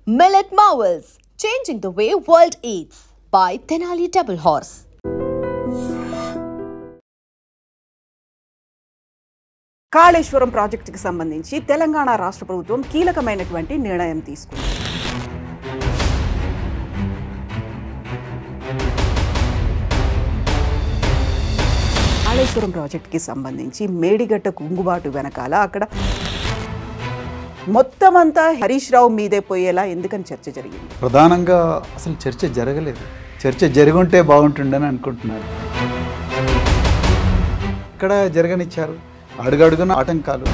Millet Marvels, changing the way world eats by Tenali Double Horse. Kaleshwaram ప్రాజెక్టుకి సంబంధించి తెలంగాణ రాష్ట్ర ప్రభుత్వం కీలకమైనటువంటి నిర్ణయం తీసుకుంది. కాళేశ్వరం ప్రాజెక్టుకి సంబంధించి మేడిగడ్డ కుంగుబాటు వెనకాల అక్కడ మొత్తం అంతా హరీష్ రావు మీదే పోయేలా ఎందుకని చర్చ జరిగింది? ప్రధానంగా అసలు చర్చ జరగలేదు. చర్చ జరుగుంటే బాగుంటుందని అనుకుంటున్నారు. ఇక్కడ జరగనిచ్చారు, అడుగడుగున ఆటంకాలు.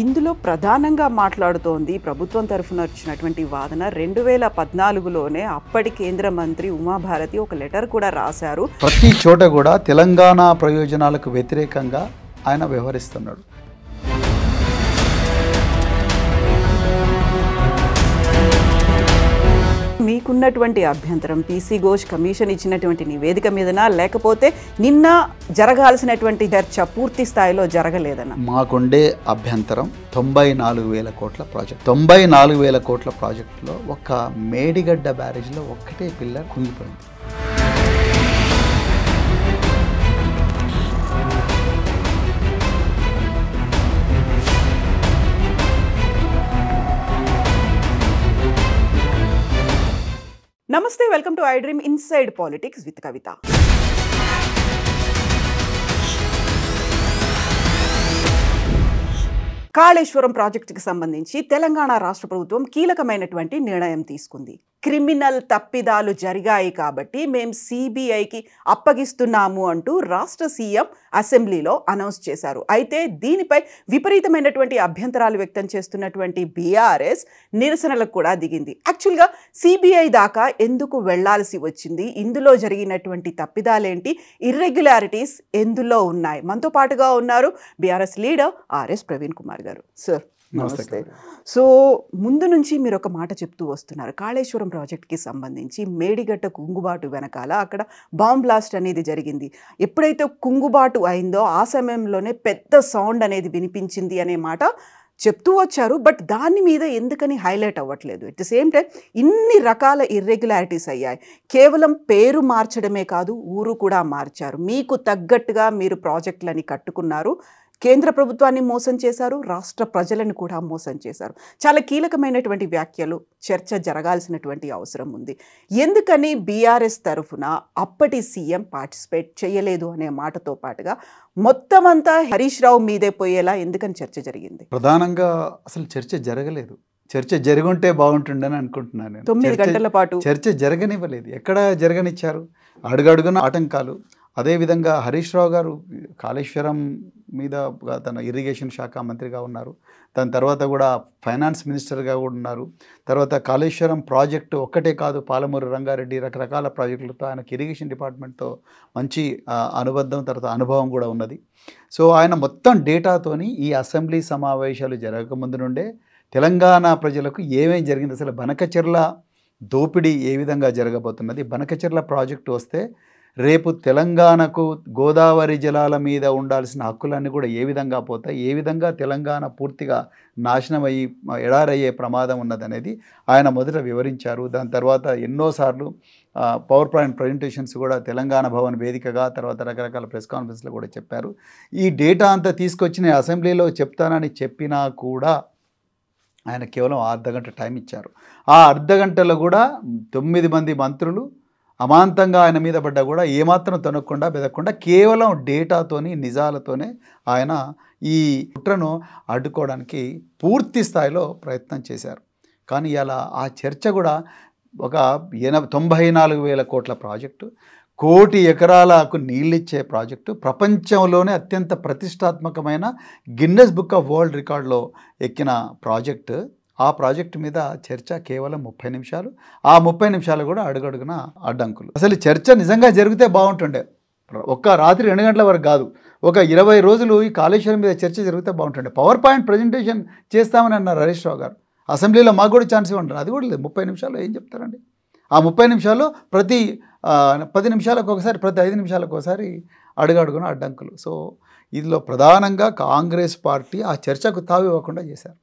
ఇందులో ప్రధానంగా మాట్లాడుతోంది ప్రభుత్వం తరఫున వచ్చినటువంటి వాదన 2014లోనే అప్పటి కేంద్ర మంత్రి ఉమాభారతి ఒక లెటర్ కూడా రాశారు. ప్రతి చోట కూడా తెలంగాణ ప్రయోజనాలకు వ్యతిరేకంగా ఆయన వ్యవహరిస్తున్నాడు. మీకున్నటువంటి అభ్యంతరం పీసీ ఘోష్ కమిషన్ ఇచ్చినటువంటి నివేదిక మీదనా, లేకపోతే నిన్న జరగాల్సినటువంటి చర్చ పూర్తి స్థాయిలో జరగలేదనా? మాకుండే అభ్యంతరం 94,000 కోట్ల ప్రాజెక్ట్. 94,000 కోట్ల ప్రాజెక్టులో ఒక మేడిగడ్డ బ్యారేజ్లో ఒక్కటే పిల్లర్ కుంగిపోయింది. నమస్తే, welcome to I dream inside politics with Kavitha. Kaleshwaram ప్రాజెక్టుకి సంబంధించి తెలంగాణ రాష్ట్ర ప్రభుత్వం కీలకమైనటువంటి నిర్ణయం తీసుకుంది. క్రిమినల్ తప్పిదాలు జరిగాయి కాబట్టి మేము సిబిఐకి అప్పగిస్తున్నాము అంటూ రాష్ట్ర సీఎం అసెంబ్లీలో అనౌన్స్ చేశారు. అయితే దీనిపై విపరీతమైనటువంటి అభ్యంతరాలు వ్యక్తం చేస్తున్నటువంటి బీఆర్ఎస్ నిరసనలకు కూడా దిగింది. యాక్చువల్గా సిబిఐ దాకా ఎందుకు వెళ్లాల్సి వచ్చింది? ఇందులో జరిగినటువంటి తప్పిదాలేంటి? ఇర్రెగ్యులారిటీస్ ఎందులో ఉన్నాయి? మనతో పాటుగా ఉన్నారు BRS leader RS Praveen Kumar గారు. సార్ నమస్తే. సో ముందు నుంచి మీరు ఒక మాట చెప్తూ వస్తున్నారు, కాళేశ్వరం ప్రాజెక్ట్కి సంబంధించి మేడిగడ్డ కుంగుబాటు వెనకాల అక్కడ బాంబ్ బ్లాస్ట్ అనేది జరిగింది. ఎప్పుడైతే కుంగుబాటు అయిందో ఆ సమయంలోనే పెద్ద సౌండ్ అనేది వినిపించింది అనే మాట చెప్తూ వచ్చారు. బట్ దాని మీద ఎందుకని హైలైట్ అవ్వట్లేదు? ఎట్ ద సేమ్ టైం ఇన్ని రకాల ఇర్రెగ్యులారిటీస్ అయ్యాయి. కేవలం పేరు మార్చడమే కాదు, ఊరు కూడా మార్చారు. మీకు తగ్గట్టుగా మీరు ప్రాజెక్టులని కట్టుకున్నారు. కేంద్ర ప్రభుత్వాన్ని మోసం చేశారు, రాష్ట్ర ప్రజలను కూడా మోసం చేశారు. చాలా కీలకమైనటువంటి వ్యాఖ్యలు, చర్చ జరగాల్సినటువంటి అవసరం ఉంది. ఎందుకని బీఆర్ఎస్ తరఫున అప్పటి సీఎం పార్టిసిపేట్ చేయలేదు అనే మాటతో పాటుగా మొత్తం అంతా హరీష్ రావు మీదే పోయేలా ఎందుకని చర్చ జరిగింది? ప్రధానంగా అసలు చర్చ జరగలేదు. చర్చ జరుగుంటే బాగుంటుందని అనుకుంటున్నాను నేను. 9 గంటల పాటు చర్చ జరగనివ్వలేదు. ఎక్కడ జరగనిచ్చారు? అడుగడుగున ఆటంకాలు. అదేవిధంగా హరీష్ రావు గారు కాళేశ్వరం మీద తన ఇరిగేషన్ శాఖ మంత్రిగా ఉన్నారు. దాని తర్వాత కూడా ఫైనాన్స్ మినిస్టర్గా కూడా ఉన్నారు. తర్వాత కాళేశ్వరం ప్రాజెక్టు ఒక్కటే కాదు, పాలమూరు రంగారెడ్డి రకరకాల ప్రాజెక్టులతో ఆయనకి ఇరిగేషన్ డిపార్ట్మెంట్తో మంచి అనుబంధం, తర్వాత అనుభవం కూడా ఉన్నది. సో ఆయన మొత్తం డేటాతోని ఈ అసెంబ్లీ సమావేశాలు జరగకముందు నుండే తెలంగాణ ప్రజలకు ఏమేం జరిగింది, అసలు బనకచెర్ల దోపిడీ ఏ విధంగా జరగబోతున్నది, బనకచెర్ల ప్రాజెక్టు వస్తే రేపు తెలంగాణకు గోదావరి జలాల మీద ఉండాల్సిన హక్కులన్నీ కూడా ఏ విధంగా పోతాయి, ఏ విధంగా తెలంగాణ పూర్తిగా నాశనం అయ్యి ఎడారయ్యే ప్రమాదం ఉన్నదనేది ఆయన మొదట వివరించారు. దాని తర్వాత ఎన్నోసార్లు పవర్ పాయింట్ ప్రజెంటేషన్స్ కూడా తెలంగాణ భవన్ వేదికగా, తర్వాత రకరకాల ప్రెస్ కాన్ఫరెన్స్లో కూడా చెప్పారు. ఈ డేటా అంతా తీసుకొచ్చి నేను అసెంబ్లీలో చెప్తానని చెప్పినా కూడా ఆయన కేవలం అర్ధగంట టైం ఇచ్చారు. ఆ అర్ధగంటలో కూడా 9 మంది మంత్రులు అమాంతంగా ఆయన మీద పడ్డా కూడా ఏమాత్రం తొనకుండా బెదకుండా కేవలం డేటాతోని, నిజాలతోనే ఆయన ఈ కుట్రను అడ్డుకోవడానికి పూర్తి స్థాయిలో ప్రయత్నం చేశారు. కానీ ఇలా ఆ చర్చ కూడా ఒక 94,000 కోట్ల ప్రాజెక్టు, 1 కోటి ఎకరాలకు నీళ్ళిచ్చే ప్రాజెక్టు, ప్రపంచంలోనే అత్యంత ప్రతిష్టాత్మకమైన గిన్నెస్ బుక్ ఆఫ్ వరల్డ్ రికార్డులో ఎక్కిన ప్రాజెక్టు. ఆ ప్రాజెక్టు మీద చర్చ కేవలం 30 నిమిషాలు. ఆ 30 నిమిషాలు కూడా అడుగడుగున అడ్డంకులు. అసలు చర్చ నిజంగా జరిగితే బాగుంటుండే. ఒక్క రాత్రి 2 గంటల వరకు కాదు, ఒక 20 రోజులు ఈ కాళేశ్వరం మీద చర్చ జరిగితే బాగుంటుండే. పవర్ పాయింట్ ప్రజెంటేషన్ చేస్తామని అన్నారు హరీష్ రావు గారు. అసెంబ్లీలో మాకు కూడా ఛాన్స్ ఇవ్వండి, అది కూడా లేదు. 30 నిమిషాల్లో ఏం చెప్తారండి? ఆ 30 నిమిషాల్లో ప్రతి 10 నిమిషాలకు ఒకసారి, ప్రతి 5 నిమిషాలకు ఒకసారి అడుగడుగున అడ్డంకులు. సో ఇందులో ప్రధానంగా కాంగ్రెస్ పార్టీ ఆ చర్చకు తావివ్వకుండా చేశారు.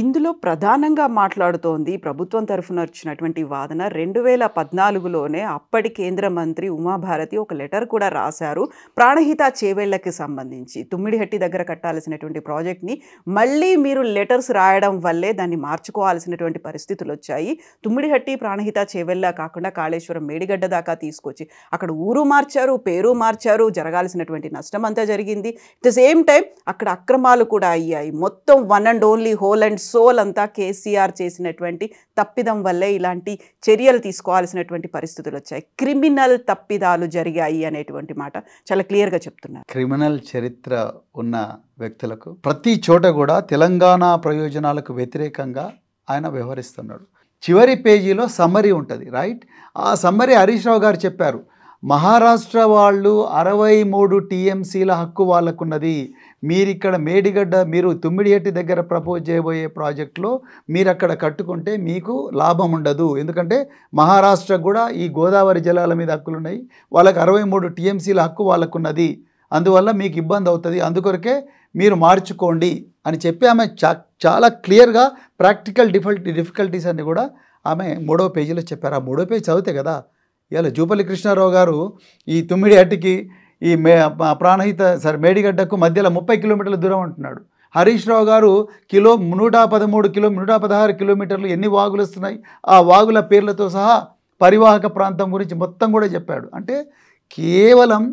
ఇందులో ప్రధానంగా మాట్లాడుతోంది ప్రభుత్వం తరఫున వచ్చినటువంటి వాదన 2014లోనే అప్పటి కేంద్ర మంత్రి ఉమాభారతి ఒక లెటర్ కూడా రాశారు ప్రాణహిత చేవెళ్లకి సంబంధించి. తుమ్మిడిహట్టి దగ్గర కట్టాల్సినటువంటి ప్రాజెక్ట్ని మళ్ళీ మీరు లెటర్స్ రాయడం వల్లే దాన్ని మార్చుకోవాల్సినటువంటి పరిస్థితులు వచ్చాయి. తుమ్మిడిహట్టి ప్రాణహిత చేవెళ్ళ కాకుండా కాళేశ్వరం మేడిగడ్డ దాకా తీసుకొచ్చి అక్కడ ఊరు మార్చారు, పేరు మార్చారు, జరగాల్సినటువంటి నష్టం అంతా జరిగింది. అట్ ద సేమ్ టైం అక్కడ అక్రమాలు కూడా అయ్యాయి. మొత్తం one and only whole and sole అంతా కేసీఆర్ చేసినటువంటి తప్పిదం వల్లే ఇలాంటి చర్యలు తీసుకోవాల్సినటువంటి పరిస్థితులు వచ్చాయి. క్రిమినల్ తప్పిదాలు జరిగాయి అనేటువంటి మాట చాలా క్లియర్గా చెప్తున్నారు. క్రిమినల్ చరిత్ర ఉన్న వ్యక్తులకు ప్రతి చోట కూడా తెలంగాణ ప్రయోజనాలకు వ్యతిరేకంగా ఆయన వ్యవహరిస్తున్నాడు. చివరి పేజీలో సమ్మరీ ఉంటుంది, రైట్? ఆ సమ్మరీ హరీష్ రావు గారు చెప్పారు, మహారాష్ట్ర వాళ్ళు 63 టీఎంసీల హక్కు వాళ్ళకున్నది. మీరు ఇక్కడ మేడిగడ్డ, మీరు తుమ్మిడిహట్టి దగ్గర ప్రపోజ్ చేయబోయే ప్రాజెక్టులో మీరు అక్కడ కట్టుకుంటే మీకు లాభం ఉండదు. ఎందుకంటే మహారాష్ట్రకు కూడా ఈ గోదావరి జలాల మీద హక్కులు ఉన్నాయి, వాళ్ళకి 63 టీఎంసీల హక్కు వాళ్ళకున్నది, అందువల్ల మీకు ఇబ్బంది అవుతుంది, అందుకొరకే మీరు మార్చుకోండి అని చెప్పి ఆమె చాలా క్లియర్గా ప్రాక్టికల్ డిఫికల్టీస్ అన్ని కూడా ఆమె 3వ పేజీలో చెప్పారు. ఆ 3వ పేజీ చదివితే కదా ఇవాళ జూపల్లి కృష్ణారావు గారు ఈ తుమ్మిడిహట్టికి ఈ ప్రాణహిత మేడిగడ్డకు మధ్యలో 30 కిలోమీటర్ల దూరం అంటున్నాడు. హరీష్ రావు గారు 116 కిలోమీటర్లు ఎన్ని వాగులు వస్తున్నాయి, ఆ వాగుల పేర్లతో సహా పరివాహక ప్రాంతం గురించి మొత్తం కూడా చెప్పాడు. అంటే కేవలం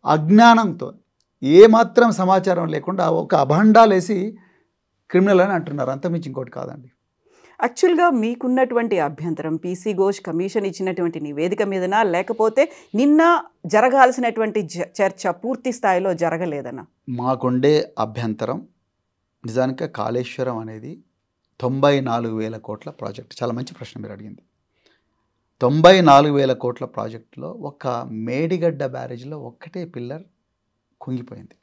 అజ్ఞానంతో ఏమాత్రం సమాచారం లేకుండా ఒక అభండాలేసి క్రిమినల్ అని అంటున్నారు, అంతమించి ఇంకోటి కాదండి. యాక్చువల్గా మీకున్నటువంటి అభ్యంతరం పీసీ ఘోష్ కమిషన్ ఇచ్చినటువంటి నివేదిక మీదనా, లేకపోతే నిన్న జరగాల్సినటువంటి చర్చ పూర్తి స్థాయిలో జరగలేదనా? మాకుండే అభ్యంతరం నిజానికి కాళేశ్వరం అనేది 94,000 కోట్ల ప్రాజెక్ట్. చాలా మంచి ప్రశ్న మీరు అడిగింది. 94,000 కోట్ల ప్రాజెక్టులో ఒక మేడిగడ్డ బ్యారేజ్లో ఒక్కటే పిల్లర్ కుంగిపోయింది.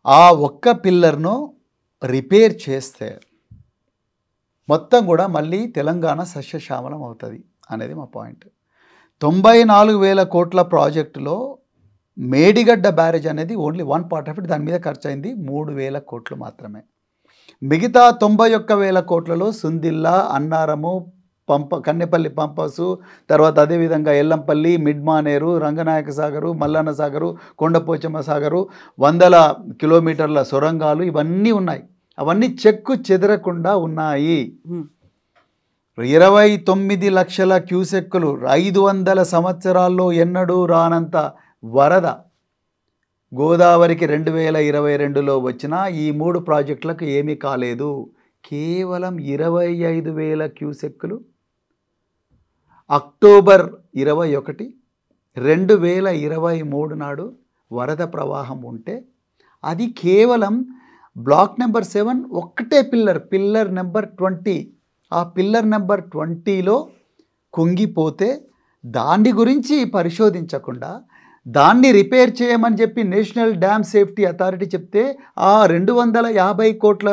ఆ ఒక్క పిల్లర్ను రిపేర్ చేస్తే మొత్తం కూడా మళ్ళీ తెలంగాణ సస్యశ్యామలం అవుతుంది అనేది మా పాయింట్. 94,000 కోట్ల ప్రాజెక్టులో మేడిగడ్డ బ్యారేజ్ అనేది ఓన్లీ 1 పార్ట్ ఆఫ్ ఇట్, దాని మీద ఖర్చు అయింది 3,000 కోట్లు మాత్రమే. మిగతా 91,000 కోట్లలో సుందిల్లా, అన్నారము, కన్నెపల్లి పంపసు, తర్వాత అదేవిధంగా ఎల్లంపల్లి, మిడ్మానేరు, రంగనాయక సాగరు, మల్లన్న సాగరు, కొండపోచమ్మ సాగరు, 100 కిలోమీటర్ల సొరంగాలు ఇవన్నీ ఉన్నాయి. అవన్నీ చెక్కు చెదరకుండా ఉన్నాయి. 29 లక్షల క్యూసెక్కులు 500 సంవత్సరాల్లో ఎన్నడూ రానంత వరద గోదావరికి 2022లో వచ్చిన ఈ 3 ప్రాజెక్టులకు ఏమీ కాలేదు. కేవలం 25,000 క్యూసెక్కులు అక్టోబర్ 21, 2023 నాడు వరద ప్రవాహం ఉంటే అది కేవలం బ్లాక్ నెంబర్ 7 ఒక్కటే పిల్లర్ నెంబర్ 20, ఆ పిల్లర్ నెంబర్ 20లో కుంగిపోతే దాన్ని గురించి పరిశోధించకుండా దాన్ని రిపేర్ చేయమని చెప్పి నేషనల్ డ్యామ్ సేఫ్టీ అథారిటీ చెప్తే ఆ 250 కోట్ల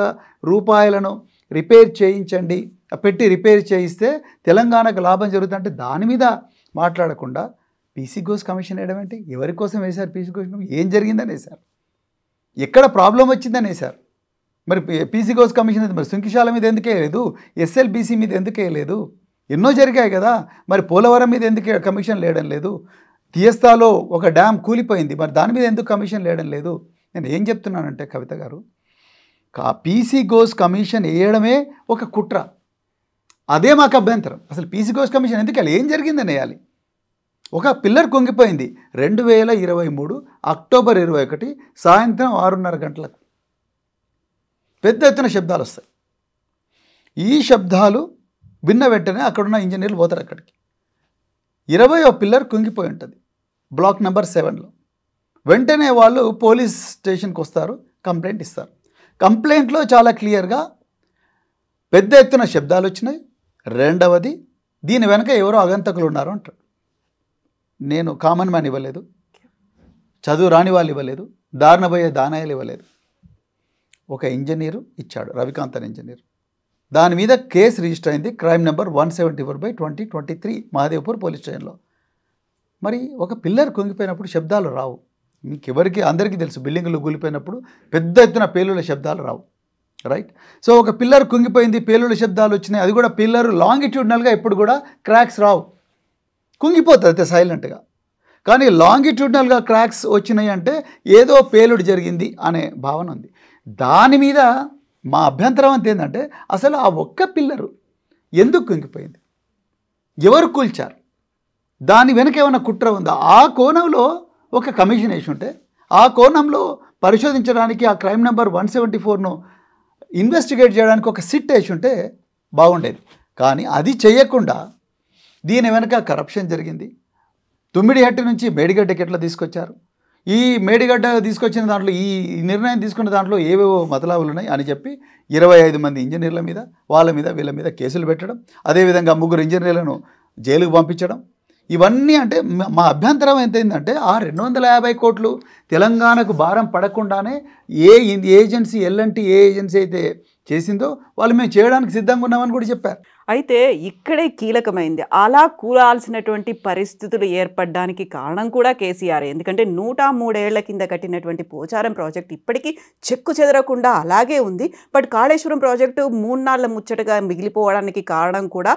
రూపాయలను రిపేర్ చేయించండి పెట్టి రిపేర్ చేయిస్తే తెలంగాణకు లాభం జరుగుతుందంటే దాని మీద మాట్లాడకుండా పీసీ ఘోష్ కమిషన్ వేయడం ఏంటి? ఎవరి కోసం వేశారు పీసీ ఘోష్? ఏం జరిగిందని వేశారు? ఎక్కడ ప్రాబ్లం వచ్చిందని వేశారు? మరి పీసీ ఘోష్ కమిషన్ మరి సుంకిశాల మీద ఎందుకు వేయలేదు? ఎస్ఎల్బీసీ మీద ఎందుకు వేయలేదు? ఎన్నో జరిగాయి కదా. మరి పోలవరం మీద ఎందుకు కమిషన్ లేయడం లేదు? తీయస్తాలో ఒక డ్యామ్ కూలిపోయింది, మరి దాని మీద ఎందుకు కమిషన్ లేయడం లేదు? నేను ఏం చెప్తున్నానంటే కవిత గారు, పీసీ ఘోష్ కమిషన్ వేయడమే ఒక కుట్ర. అదే మాకు అభ్యంతరం. అసలు పీసీ ఘోష్ కమిషన్ ఎందుకు వేయాలి? ఏం జరిగిందని వేయాలి? ఒక పిల్లర్ కుంగిపోయింది 2023 అక్టోబర్ 21 సాయంత్రం 6:30 గంటలకు. పెద్ద ఎత్తున శబ్దాలు వస్తాయి. ఈ శబ్దాలు విన్న వెంటనే అక్కడున్న ఇంజనీర్లు పోతారు అక్కడికి. 20వ పిల్లర్ కుంగిపోయి ఉంటుంది బ్లాక్ నెంబర్ 7లో. వెంటనే వాళ్ళు పోలీస్ స్టేషన్కి వస్తారు, కంప్లైంట్ ఇస్తారు. కంప్లైంట్లో చాలా క్లియర్గా పెద్ద ఎత్తున శబ్దాలు వచ్చినాయి, రెండవది దీని వెనక ఎవరో అగంతకులు ఉన్నారు అంటారు. నేను కామన్ మ్యాన్ ఇవ్వలేదు, చదువు రాని వాళ్ళు ఇవ్వలేదు, దారిన పోయే దానాయాలు ఇవ్వలేదు. ఒక ఇంజనీరు ఇచ్చాడు, రవికాంత్ అనే ఇంజనీర్. దాని మీద కేసు రిజిస్టర్ అయింది, క్రైమ్ నెంబర్ 174/2023 మహాదేవ్పూర్ పోలీస్ స్టేషన్లో. మరి ఒక పిల్లర్ కుంగిపోయినప్పుడు శబ్దాలు రావు. మీకు ఎవరికి అందరికీ తెలుసు, బిల్డింగులు కూలిపోయినప్పుడు పెద్ద ఎత్తున పేలుల శబ్దాలు రావు, రైట్? సో ఒక పిల్లర్ కుంగిపోయింది, పేలుల శబ్దాలు వచ్చినాయి, అది కూడా పిల్లర్ లాంగిట్యూడ్నల్గా ఎప్పుడు కూడా క్రాక్స్ రావు, కుంగిపోతుంది అయితే సైలెంట్గా. కానీ లాంగిట్యూడ్నల్గా క్రాక్స్ వచ్చినాయి అంటే ఏదో పేలుడు జరిగింది అనే భావన ఉంది. దాని మీద మా అభ్యంతరం అంత ఏంటంటే అసలు ఆ ఒక్క పిల్లరు ఎందుకు కుంగిపోయింది, ఎవరు కూల్చారు, దాని వెనక ఏమైనా కుట్ర ఉందా? ఆ కోణంలో ఒక కమిషన్ వేసి ఉంటే, ఆ కోణంలో పరిశోధించడానికి ఆ క్రైమ్ నెంబర్ 174ను ఇన్వెస్టిగేట్ చేయడానికి ఒక సిట్ వేసి ఉంటే బాగుండేది. కానీ అది చేయకుండా దీని వెనక కరప్షన్ జరిగింది. తుమ్మిడిహట్టి నుంచి మేడిగడ్డకి ఎట్లా తీసుకొచ్చారు, ఈ మేడిగడ్డ తీసుకొచ్చిన దాంట్లో ఈ నిర్ణయం తీసుకున్న దాంట్లో ఏవేవో మతలావులు ఉన్నాయి అని చెప్పి 25 మంది ఇంజనీర్ల మీద, వాళ్ళ మీద, వీళ్ళ మీద కేసులు పెట్టడం, అదేవిధంగా 3 ఇంజనీర్లను జైలుకు పంపించడం, ఇవన్నీ అంటే మా అభ్యంతరం ఏంటంటే ఆ 250 కోట్లు తెలంగాణకు భారం పడకుండానే ఏ ఏజెన్సీ ఎల్ఎన్టీ ఏ ఏజెన్సీ అయితే చేసిందో వాళ్ళు మేము చేయడానికి సిద్ధంగా ఉన్నామని కూడా చెప్పారు. అయితే ఇక్కడే కీలకమైంది, అలా కూలాల్సినటువంటి పరిస్థితులు ఏర్పడడానికి కారణం కూడా కేసీఆర్. ఎందుకంటే 103 ఏళ్ల కింద కట్టినటువంటి పోచారం ప్రాజెక్ట్ ఇప్పటికీ చెక్కు చెదరకుండా అలాగే ఉంది. బట్ కాళేశ్వరం ప్రాజెక్టు 3 నాళ్ల ముచ్చటగా మిగిలిపోవడానికి కారణం కూడా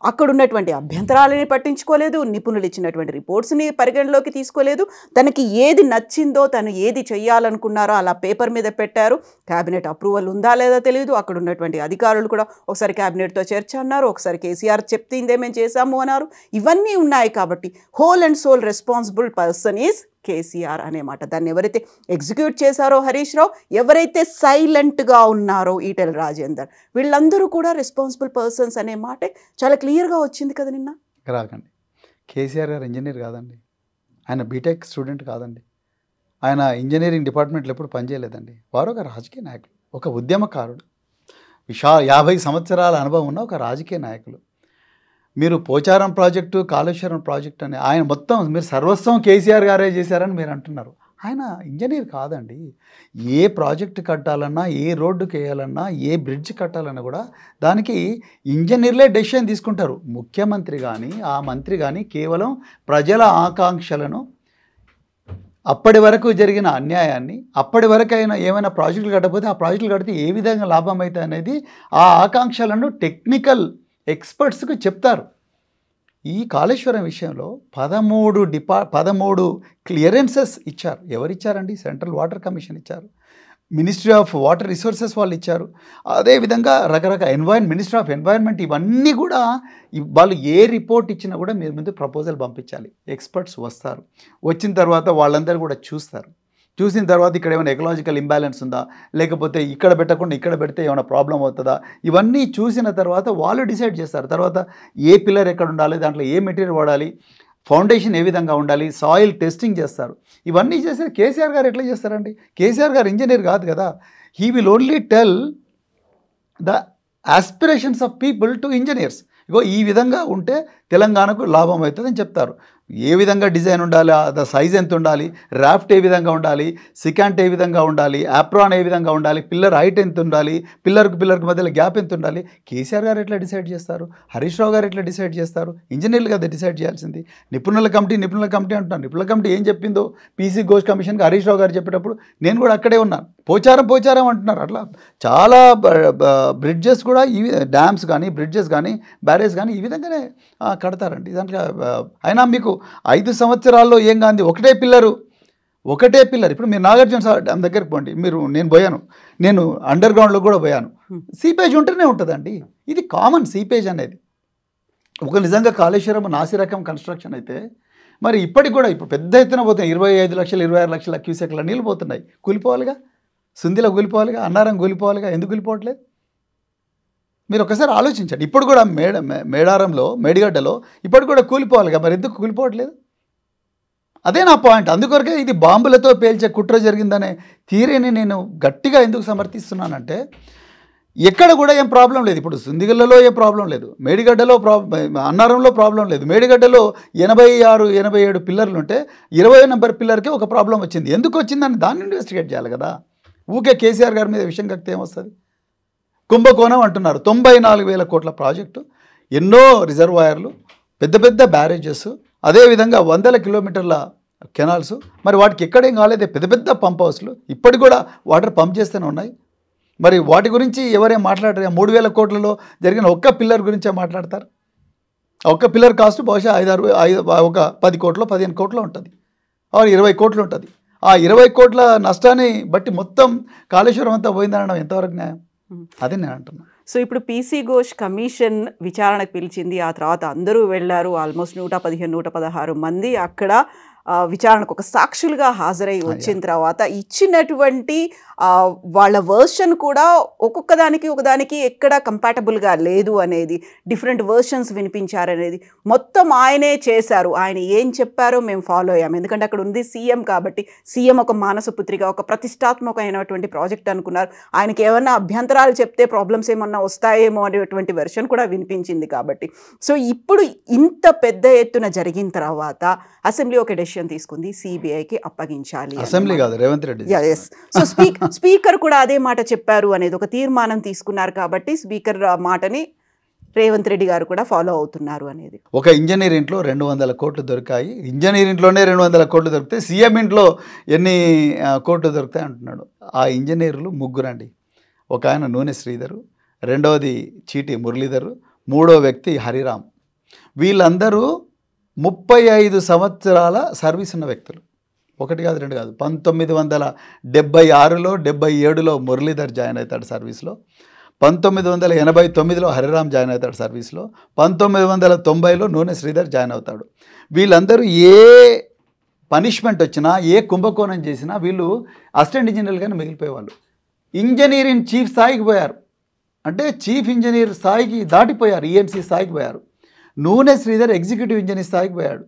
అక్కడ ఉన్నటువంటి అభ్యంతరాలని పట్టించుకోలేదు, నిపుణులు ఇచ్చినటువంటి రిపోర్ట్స్ని పరిగణలోకి తీసుకోలేదు, తనకి ఏది నచ్చిందో తను ఏది చెయ్యాలనుకున్నారో అలా పేపర్ మీద పెట్టారు. క్యాబినెట్ అప్రూవల్ ఉందా లేదా తెలియదు. అక్కడ ఉన్నటువంటి అధికారులు కూడా ఒకసారి క్యాబినెట్తో చర్చ అన్నారు, ఒకసారి కేసీఆర్ చెప్తే మేము చేశాము అన్నారు. ఇవన్నీ ఉన్నాయి కాబట్టి whole and sole responsible person is KCR అనే మాట. దాన్ని ఎవరైతే ఎగ్జిక్యూట్ చేశారో హరీష్ రావు, ఎవరైతే సైలెంట్గా ఉన్నారో ఈటెల రాజేందర్, వీళ్ళందరూ కూడా రెస్పాన్సిబుల్ పర్సన్స్ అనే మాట చాలా క్లియర్గా వచ్చింది కదా నిన్న. రాకండి, కేసీఆర్ గారు ఇంజనీర్ కాదండి, ఆయన బీటెక్ స్టూడెంట్ కాదండి, ఆయన ఇంజనీరింగ్ డిపార్ట్మెంట్లో ఎప్పుడు పనిచేయలేదండి. వారు ఒక రాజకీయ నాయకులు, ఒక ఉద్యమకారుడు, 50 సంవత్సరాల అనుభవం ఉన్న ఒక రాజకీయ నాయకులు. మీరు పోచారం ప్రాజెక్టు, కాళేశ్వరం ప్రాజెక్టు అని ఆయన మొత్తం మీరు సర్వస్వం కేసీఆర్ గారే చేశారని మీరు అంటున్నారు. ఆయన ఇంజనీర్ కాదండి. ఏ ప్రాజెక్టు కట్టాలన్నా, ఏ రోడ్డుకి వేయాలన్నా, ఏ బ్రిడ్జ్ కట్టాలన్నా కూడా దానికి ఇంజనీర్లే డెసిషన్ తీసుకుంటారు. ముఖ్యమంత్రి కానీ ఆ మంత్రి కానీ కేవలం ప్రజల ఆకాంక్షలను, అప్పటి వరకు జరిగిన అన్యాయాన్ని, అప్పటి వరకు అయినా ఏమైనా ప్రాజెక్టులు కట్టకపోతే ఆ ప్రాజెక్టులు కడితే ఏ విధంగా లాభం అవుతుంది అనేది ఆ ఆకాంక్షలను టెక్నికల్ ఎక్స్పర్ట్స్కి చెప్తారు. ఈ కాళేశ్వరం విషయంలో 13 క్లియరెన్సెస్ ఇచ్చారు. ఎవరు ఇచ్చారండి? సెంట్రల్ వాటర్ కమిషన్ ఇచ్చారు, మినిస్ట్రీ ఆఫ్ వాటర్ రిసోర్సెస్ వాళ్ళు ఇచ్చారు, అదేవిధంగా రకరకాల మినిస్ట్రీ ఆఫ్ ఎన్వైర్న్మెంట్, ఇవన్నీ కూడా వాళ్ళు ఏ రిపోర్ట్ ఇచ్చినా కూడా మీరు ముందు ప్రపోజల్ పంపించాలి. ఎక్స్పర్ట్స్ వస్తారు, వచ్చిన తర్వాత వాళ్ళందరూ కూడా చూస్తారు. చూసిన తర్వాత ఇక్కడ ఏమైనా ఎకలాజికల్ ఇంబ్యాలెన్స్ ఉందా, లేకపోతే ఇక్కడ పెట్టకుండా ఇక్కడ పెడితే ఏమైనా ప్రాబ్లం అవుతుందా, ఇవన్నీ చూసిన తర్వాత వాళ్ళు డిసైడ్ చేస్తారు. తర్వాత ఏ పిల్లర్ ఎక్కడ ఉండాలి, దాంట్లో ఏ మెటీరియల్ వాడాలి, ఫౌండేషన్ ఏ విధంగా ఉండాలి, సాయిల్ టెస్టింగ్ చేస్తారు. ఇవన్నీ చేస్తే కేసీఆర్ గారు ఎట్లా చేస్తారండి? కేసీఆర్ గారు ఇంజనీర్ కాదు కదా. He will only tell the aspirations of people to engineers. ఇగో ఈ విధంగా ఉంటే తెలంగాణకు లాభం అవుతుందని చెప్తారు. ఏ విధంగా డిజైన్ ఉండాలి, ద సైజ్ ఎంత ఉండాలి, రాఫ్ట్ ఏ విధంగా ఉండాలి, సికాంట్ ఏ విధంగా ఉండాలి, ఆప్రాన్ ఏ విధంగా ఉండాలి, పిల్లర్ హైట్ ఎంత ఉండాలి, పిల్లర్కి మధ్యలో గ్యాప్ ఎంత ఉండాలి, కేసీఆర్ గారు ఎట్లా డిసైడ్ చేస్తారు? హరీష్ రావు గారు ఎట్లా డిసైడ్ చేస్తారు? ఇంజనీర్లు కదా డిసైడ్ చేయాల్సింది. నిపుణుల కమిటీ అంటున్నాను. నిపుణుల కమిటీ ఏం చెప్పిందో పీసీ ఘోష్ కమిషన్కి హరీష్ రావు గారు చెప్పేటప్పుడు నేను కూడా అక్కడే ఉన్నాను. పోచారం అంటున్నారు. అట్లా చాలా బ్రిడ్జెస్ కూడా ఈ డ్యామ్స్ కానీ, బ్రిడ్జెస్ కానీ, బ్యారేజ్ కానీ ఈ విధంగానే కడతారండి. దాంట్లో అయినా మీకు 5 సంవత్సరాల్లో ఏం కాంది, ఒకటే పిల్లర్. ఇప్పుడు మీరు నాగార్జున డ్యామ్ దగ్గరికి పోండి, నేను పోయాను, నేను అండర్ గ్రౌండ్లో కూడా పోయాను. సీపేజ్ ఉంటూనే ఉంటుందండి. ఇది కామన్ సీపేజ్ అనేది. ఒక నిజంగా కాళేశ్వరం నాసిరకం కన్స్ట్రక్షన్ అయితే మరి ఇప్పటికి కూడా ఇప్పుడు పెద్ద ఎత్తున పోతున్నాయి. 25 లక్షలు 26 లక్షల క్యూసెక్ల నీళ్ళు పోతున్నాయి. కూలిపోవాలిగా, సుందిలో కూలిపోవాలిగా, అన్నారం కూలిపోవాలిగా. ఎందుకు కూలిపోవట్లేదు? మీరు ఒకసారి ఆలోచించండి. ఇప్పుడు కూడా మేడారంలో, మేడిగడ్డలో ఇప్పుడు కూడా కూలిపోవాలిగా, మరి ఎందుకు కూలిపోవట్లేదు? అదే నా పాయింట్. అందుకొరకే ఇది బాంబులతో పేల్చే కుట్ర జరిగిందనే థియరీని నేను గట్టిగా ఎందుకు సమర్థిస్తున్నానంటే ఎక్కడ కూడా ఏం ప్రాబ్లం లేదు. ఇప్పుడు సుందిగల్లో ఏ ప్రాబ్లం లేదు, మేడిగడ్డలో అన్నారంలో ప్రాబ్లం లేదు. మేడిగడ్డలో 86, 87 పిల్లర్లు ఉంటే 20వ నెంబర్ పిల్లర్కి ఒక ప్రాబ్లం వచ్చింది. ఎందుకు వచ్చిందని దాన్ని ఇన్వెస్టిగేట్ చేయాలి కదా. ఊకే కేసీఆర్ గారి మీద విషయం కక్కితే ఏమొస్తుంది? కుంభకోణం అంటున్నారు. 94,000 కోట్ల ప్రాజెక్టు, ఎన్నో రిజర్వాయర్లు, పెద్ద పెద్ద బ్యారేజెస్, అదేవిధంగా 100 కిలోమీటర్ల కెనాల్స్. మరి వాటికి ఎక్కడేం కాలేదే, పెద్ద పెద్ద పంప్ హౌస్లు ఇప్పటికి కూడా వాటర్ పంప్ చేస్తూనే ఉన్నాయి. మరి వాటి గురించి ఎవరేం మాట్లాడరు? 3,000 కోట్లలో జరిగిన ఒక్క పిల్లర్ గురించే మాట్లాడతారు. ఒక్క పిల్లర్ కాస్ట్ బహుశా 10 కోట్లు 15 కోట్లు ఉంటుంది, 20 కోట్లు ఉంటుంది. ఆ 20 కోట్ల నష్టాన్ని బట్టి మొత్తం కాళేశ్వరం అంతా పోయిందనడం ఎంతవరకు న్యాయం? అదే నేను అంటున్నాను. సో ఇప్పుడు పీసీ ఘోష్ కమిషన్ విచారణకు పిలిచింది, ఆ తర్వాత అందరూ వెళ్ళారు. ఆల్మోస్ట్ 115 116 మంది అక్కడ విచారణకు ఒక సాక్షులుగా హాజరై వచ్చిన తర్వాత ఇచ్చినటువంటి వాళ్ళ వర్షన్ కూడా ఒకదానికి ఎక్కడ కంపాటబుల్గా లేదు అనేది, డిఫరెంట్ వర్షన్స్ వినిపించారనేది మొత్తం ఆయనే చేశారు. ఆయన ఏం చెప్పారో మేము ఫాలో అయ్యాము. ఎందుకంటే అక్కడ ఉంది సీఎం కాబట్టి, సీఎం ఒక మానసపుత్రిక, ఒక ప్రతిష్టాత్మకమైనటువంటి ప్రాజెక్ట్ అనుకున్నారు. ఆయనకి ఏమన్నా అభ్యంతరాలు చెప్తే ప్రాబ్లమ్స్ ఏమన్నా వస్తాయేమో అనేటువంటి వెర్షన్ కూడా వినిపించింది కాబట్టి. సో ఇప్పుడు ఇంత పెద్ద ఎత్తున జరిగిన తర్వాత అసెంబ్లీ ఒక డెసిషన్ తీసుకుంది, సిబిఐకి అప్పగించాలి. అసెంబ్లీ కాదు, రేవంత్ రెడ్డి. సో స్పీకర్ కూడా అదే మాట చెప్పారు అనేది ఒక తీర్మానం తీసుకున్నారు కాబట్టి స్పీకర్ మాటని రేవంత్ రెడ్డి గారు కూడా ఫాలో అవుతున్నారు అనేది. ఒక ఇంజనీర్ ఇంట్లో 200 కోట్లు దొరికాయి, ఇంజనీర్ ఇంట్లోనే 200 కోట్లు దొరికితే సీఎం ఇంట్లో ఎన్ని కోట్లు దొరుకుతాయి అంటున్నాడు. ఆ ఇంజనీర్లు ముగ్గురండి. ఒక ఆయన నూనె శ్రీధరు, రెండవది చీటి మురళీధరు, మూడో వ్యక్తి హరిరామ్. వీళ్ళందరూ 35 సంవత్సరాల సర్వీస్ ఉన్న వ్యక్తులు. ఒకటి కాదు, రెండు కాదు. 1976లో 77లో మురళీధర్ జాయిన్ అవుతాడు సర్వీస్లో, 1989లో హరిరామ్ జాయిన్ అవుతాడు సర్వీస్లో, 1990లో నూనె శ్రీధర్ జాయిన్ అవుతాడు. వీళ్ళందరూ ఏ పనిష్మెంట్ వచ్చినా, ఏ కుంభకోణం చేసినా వీళ్ళు అసిస్టెంట్ ఇంజనీర్లుగానే మిగిలిపోయేవాళ్ళు. ఇంజనీరింగ్ చీఫ్ స్థాయికి పోయారు, అంటే చీఫ్ ఇంజనీర్ స్థాయికి దాటిపోయారు, ఈఎంసీ స్థాయికి పోయారు. నూనె శ్రీధర్ ఎగ్జిక్యూటివ్ ఇంజనీర్ స్థాయికి పోయాడు.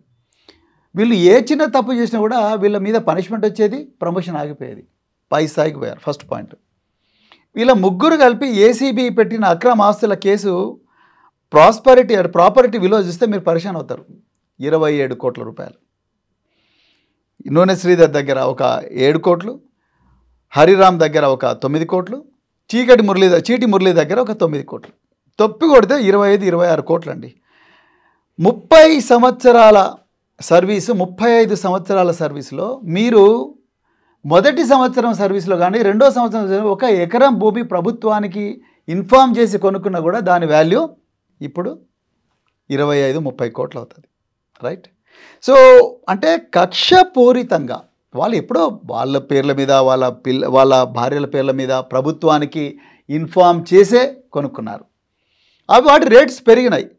వీళ్ళు ఏ చిన్న తప్పు చేసినా కూడా వీళ్ళ మీద పనిష్మెంట్ వచ్చేది, ప్రమోషన్ ఆగిపోయేది, పై స్థాయికి పోయారు. First point. వీళ్ళ ముగ్గురు కలిపి ఏసీబీ పెట్టిన అక్రమ ఆస్తుల కేసు ప్రాపర్టీ విలువ చూస్తే మీరు పరిశాన్ అవుతారు. 27 కోట్ల రూపాయలు. నూనె శ్రీధర్ దగ్గర ఒక 7 కోట్లు, హరిరామ్ దగ్గర ఒక 9 కోట్లు, చీటి మురళి దగ్గర ఒక 9 కోట్లు. తప్పి కొడితే 25-26 కోట్లు అండి. 30 సంవత్సరాల సర్వీసు, 35 సంవత్సరాల సర్వీసులో మీరు మొదటి సంవత్సరం సర్వీస్లో కానీ రెండో సంవత్సరం 1 ఎకరం భూమి ప్రభుత్వానికి ఇన్ఫార్మ్ చేసి కొనుక్కున్నా కూడా దాని వాల్యూ ఇప్పుడు 25-30 కోట్లు అవుతుంది. రైట్? సో అంటే కక్షపూరితంగా వాళ్ళు ఎప్పుడో వాళ్ళ పేర్ల మీద, వాళ్ళ భార్యల పేర్ల మీద ప్రభుత్వానికి ఇన్ఫార్మ్ చేసే కొనుక్కున్నారు. అవి వాటి రేట్స్ పెరిగినాయి.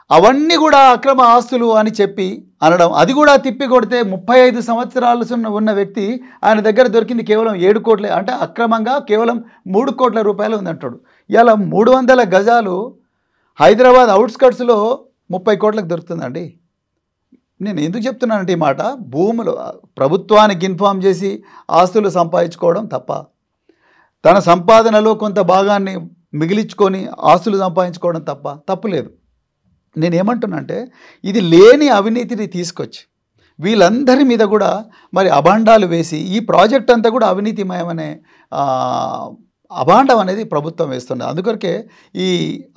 అవన్నీ కూడా అక్రమ ఆస్తులు అని చెప్పి అనడం, అది కూడా తిప్పి కొడితే 35 సంవత్సరాలు ఉన్న వ్యక్తి ఆయన దగ్గర దొరికింది కేవలం 7 కోట్లే, అంటే అక్రమంగా కేవలం 3 కోట్ల రూపాయలు ఉందంటాడు. ఇలా 300 గజాలు హైదరాబాద్ అవుట్స్కట్స్లో 30 కోట్లకు దొరుకుతుందండి. నేను ఎందుకు చెప్తున్నానంటే ఈ మాట, భూములు ప్రభుత్వానికి ఇన్ఫార్మ్ చేసి ఆస్తులు సంపాదించుకోవడం తప్ప, తన సంపాదనలో కొంత భాగాన్ని మిగిలించుకొని ఆస్తులు సంపాదించుకోవడం తప్పులేదు. నేనేమంటున్నానంటే ఇది లేని అవినీతిని తీసుకొచ్చి వీళ్ళందరి మీద కూడా మరి అభాండాలు వేసి ఈ ప్రాజెక్ట్ అంతా కూడా అవినీతిమయమనే అభాండం అనేది ప్రభుత్వం వేస్తుంది. అందుకొరకే ఈ